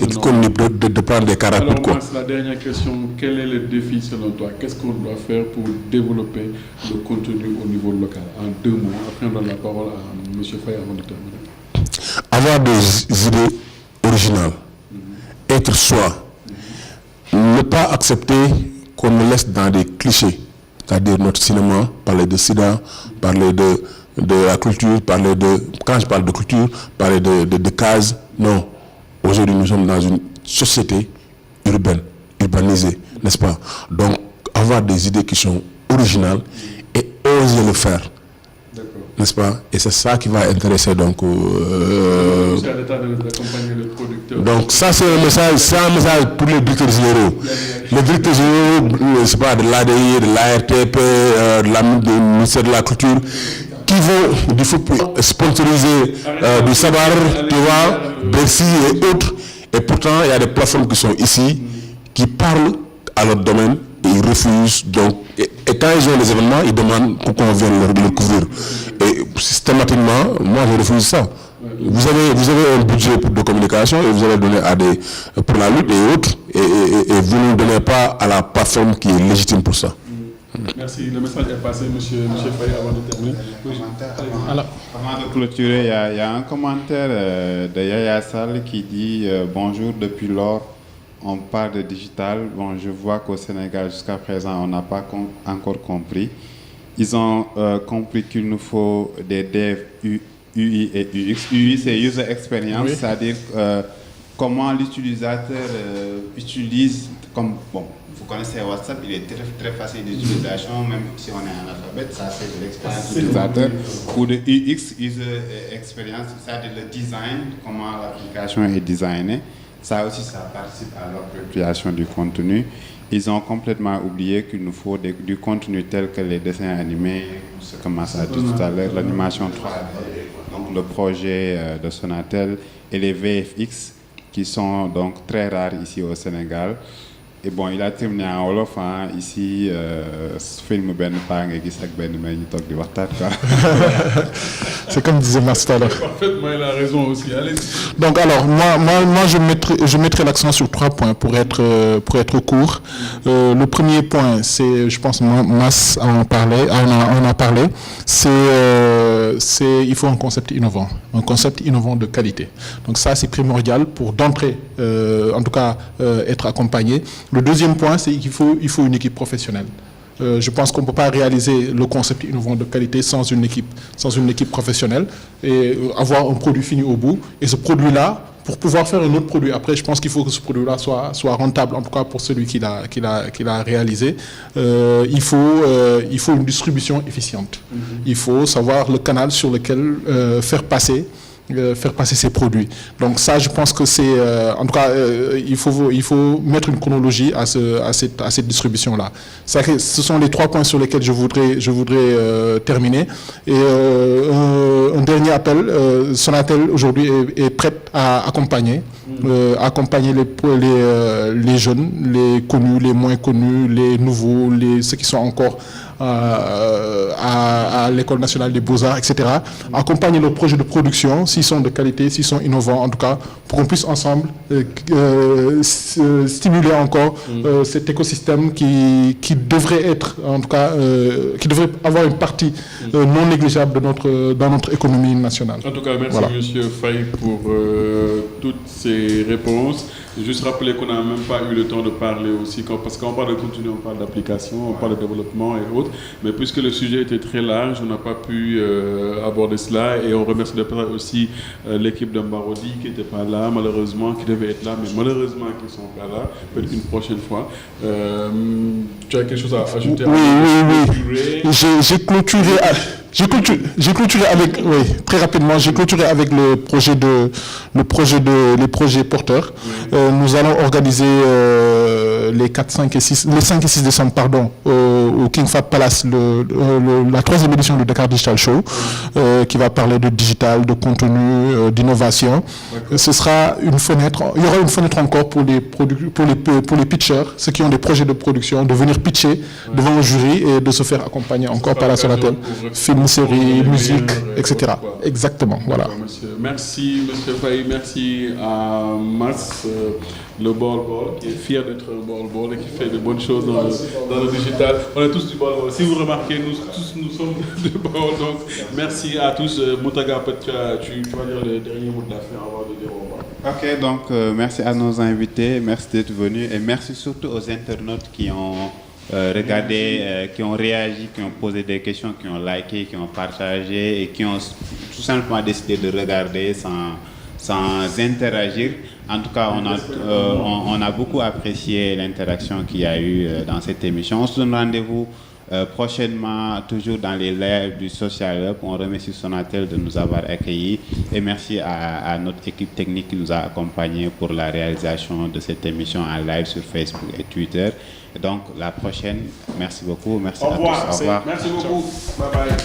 Et qui continuent de prendre des carapaces. Alors, Mars, la dernière question, quel est le défi selon toi? Qu'est-ce qu'on doit faire pour développer le contenu au niveau local? En 2 mots, après on donne la parole à M. Faye avant de terminer. Avoir des idées originales, être soi, ne pas accepter qu'on nous laisse dans des clichés, c'est-à-dire notre cinéma, parler de sida, parler de la culture, quand je parle de culture, parler de cases. Non, aujourd'hui nous sommes dans une société urbanisée, n'est-ce pas? Donc avoir des idées qui sont originales et oser le faire. N'est-ce pas? Et c'est ça qui va intéresser donc. Donc ça c'est un message pour les directeurs généraux. Les directeurs généraux, c'est pas de l'ADI, de l'ARTP, du ministère de la Culture, qui vont sponsoriser du Sabar, tu vois, Bercy et autres. Et pourtant il y a des plateformes qui sont ici, qui parlent à leur domaine. Ils refusent, donc, et quand ils ont des événements, ils demandent qu'on vienne le couvrir. Et systématiquement, moi je refuse ça. Vous avez un budget de communication et vous allez donner pour la lutte et autres, et vous ne donnez pas à la plateforme qui est légitime pour ça. Merci. Le message est passé, monsieur Faye, avant de terminer. Avant de clôturer, il y a un commentaire de Yaya Sall qui dit bonjour depuis lors. On parle de digital. Bon, je vois qu'au Sénégal, jusqu'à présent, on n'a pas encore compris. Ils ont compris qu'il nous faut des devs UI et UX. UI, c'est User Experience, oui. C'est-à-dire comment l'utilisateur utilise, comme, bon, vous connaissez WhatsApp, il est très, très facile d'utilisation, même si on est analphabète, ça c'est de l'expérience utilisateur ou de UX, user experience, c'est-à-dire le design, comment l'application est designée. Ça aussi, ça participe à l'appropriation du contenu. Ils ont complètement oublié qu'il nous faut du contenu tel que les dessins animés, ce que Massa a dit tout à l'heure, l'animation 3D, donc le projet de Sonatel et les VFX qui sont donc très rares ici au Sénégal. Et bon, il a terminé en Wolof, hein, ici, film Ben Pang et Gisak Ben Tok du Wartat. C'est comme disait Mars tout à l'heure. Parfaitement, il a raison aussi. Allez. Donc alors, moi je mettrai l'accent sur 3 points pour être court. Le premier point, c'est, je pense, Mas en a parlé, c'est il faut un concept innovant de qualité. Donc ça, c'est primordial pour d'entrée, en tout cas, être accompagné. Le deuxième point, c'est qu'il faut une équipe professionnelle. Je pense qu'on ne peut pas réaliser le concept innovant de qualité sans une équipe professionnelle et avoir un produit fini au bout. Et ce produit-là, pour pouvoir faire un autre produit après, je pense qu'il faut que ce produit-là soit rentable, en tout cas pour celui qui l'a réalisé. Il faut une distribution efficiente. Il faut savoir le canal sur lequel faire passer ces produits. Donc ça, je pense que c'est, en tout cas, il faut mettre une chronologie à cette distribution-là. Ce sont les 3 points sur lesquels je voudrais terminer. Et un dernier appel, Sonatel aujourd'hui est prête à accompagner les jeunes, les connus, les moins connus, les nouveaux, ceux qui sont encore à l'École nationale des beaux-arts, etc. Accompagner leurs projets de production, s'ils sont de qualité, s'ils sont innovants, en tout cas, pour qu'on puisse ensemble stimuler encore cet écosystème qui devrait être, en tout cas, qui devrait avoir une partie non négligeable dans notre économie nationale. En tout cas, merci voilà. Monsieur Faye pour toutes ces réponses. Juste rappeler qu'on n'a même pas eu le temps de parler aussi, parce qu'on parle de contenu, on parle d'application, on parle de développement et autres, mais puisque le sujet était très large, on n'a pas pu aborder cela, et on remercie de part aussi l'équipe d'Ambarodi qui n'était pas là, malheureusement, qui devait être là, mais malheureusement qui ne sont pas là, peut-être une prochaine fois. Tu as quelque chose à ajouter? Oui. J'ai clôturé avec, oui, très rapidement, j'ai clôturé avec les projets porteurs. Nous allons organiser les 5 et 6 décembre, pardon, au King Fahd Palace, la 3e édition du Dakar Digital Show, qui va parler de digital, de contenu, d'innovation. Ce sera une fenêtre, il y aura une fenêtre encore pour les pitchers, ceux qui ont des projets de production, de venir pitcher devant un jury et de se faire accompagner encore par la Sonatel. Film, série, musique, etc. Exactement, voilà. Merci Monsieur Faye, merci à Mas, le Ball qui est fier d'être un Ball et qui fait de bonnes choses dans le digital. On est tous du Ball. Si vous remarquez, nous sommes du Ball. Donc merci à tous. Moutaga, tu vas dire le dernier mot de la fin avant de dire au revoir. Ok, donc merci à nos invités, merci d'être venus et merci surtout aux internautes qui ont regardé, qui ont réagi, qui ont posé des questions, qui ont liké, qui ont partagé et qui ont tout simplement décidé de regarder sans interagir. En tout cas, on a beaucoup apprécié l'interaction qu'il y a eu dans cette émission. On se donne rendez-vous prochainement, toujours dans les lives du Social Hub. On remercie Sonatel de nous avoir accueillis et merci à notre équipe technique qui nous a accompagnés pour la réalisation de cette émission en live sur Facebook et Twitter. Et donc, la prochaine, merci beaucoup. Merci à tous. Au revoir. Merci beaucoup. Bye bye.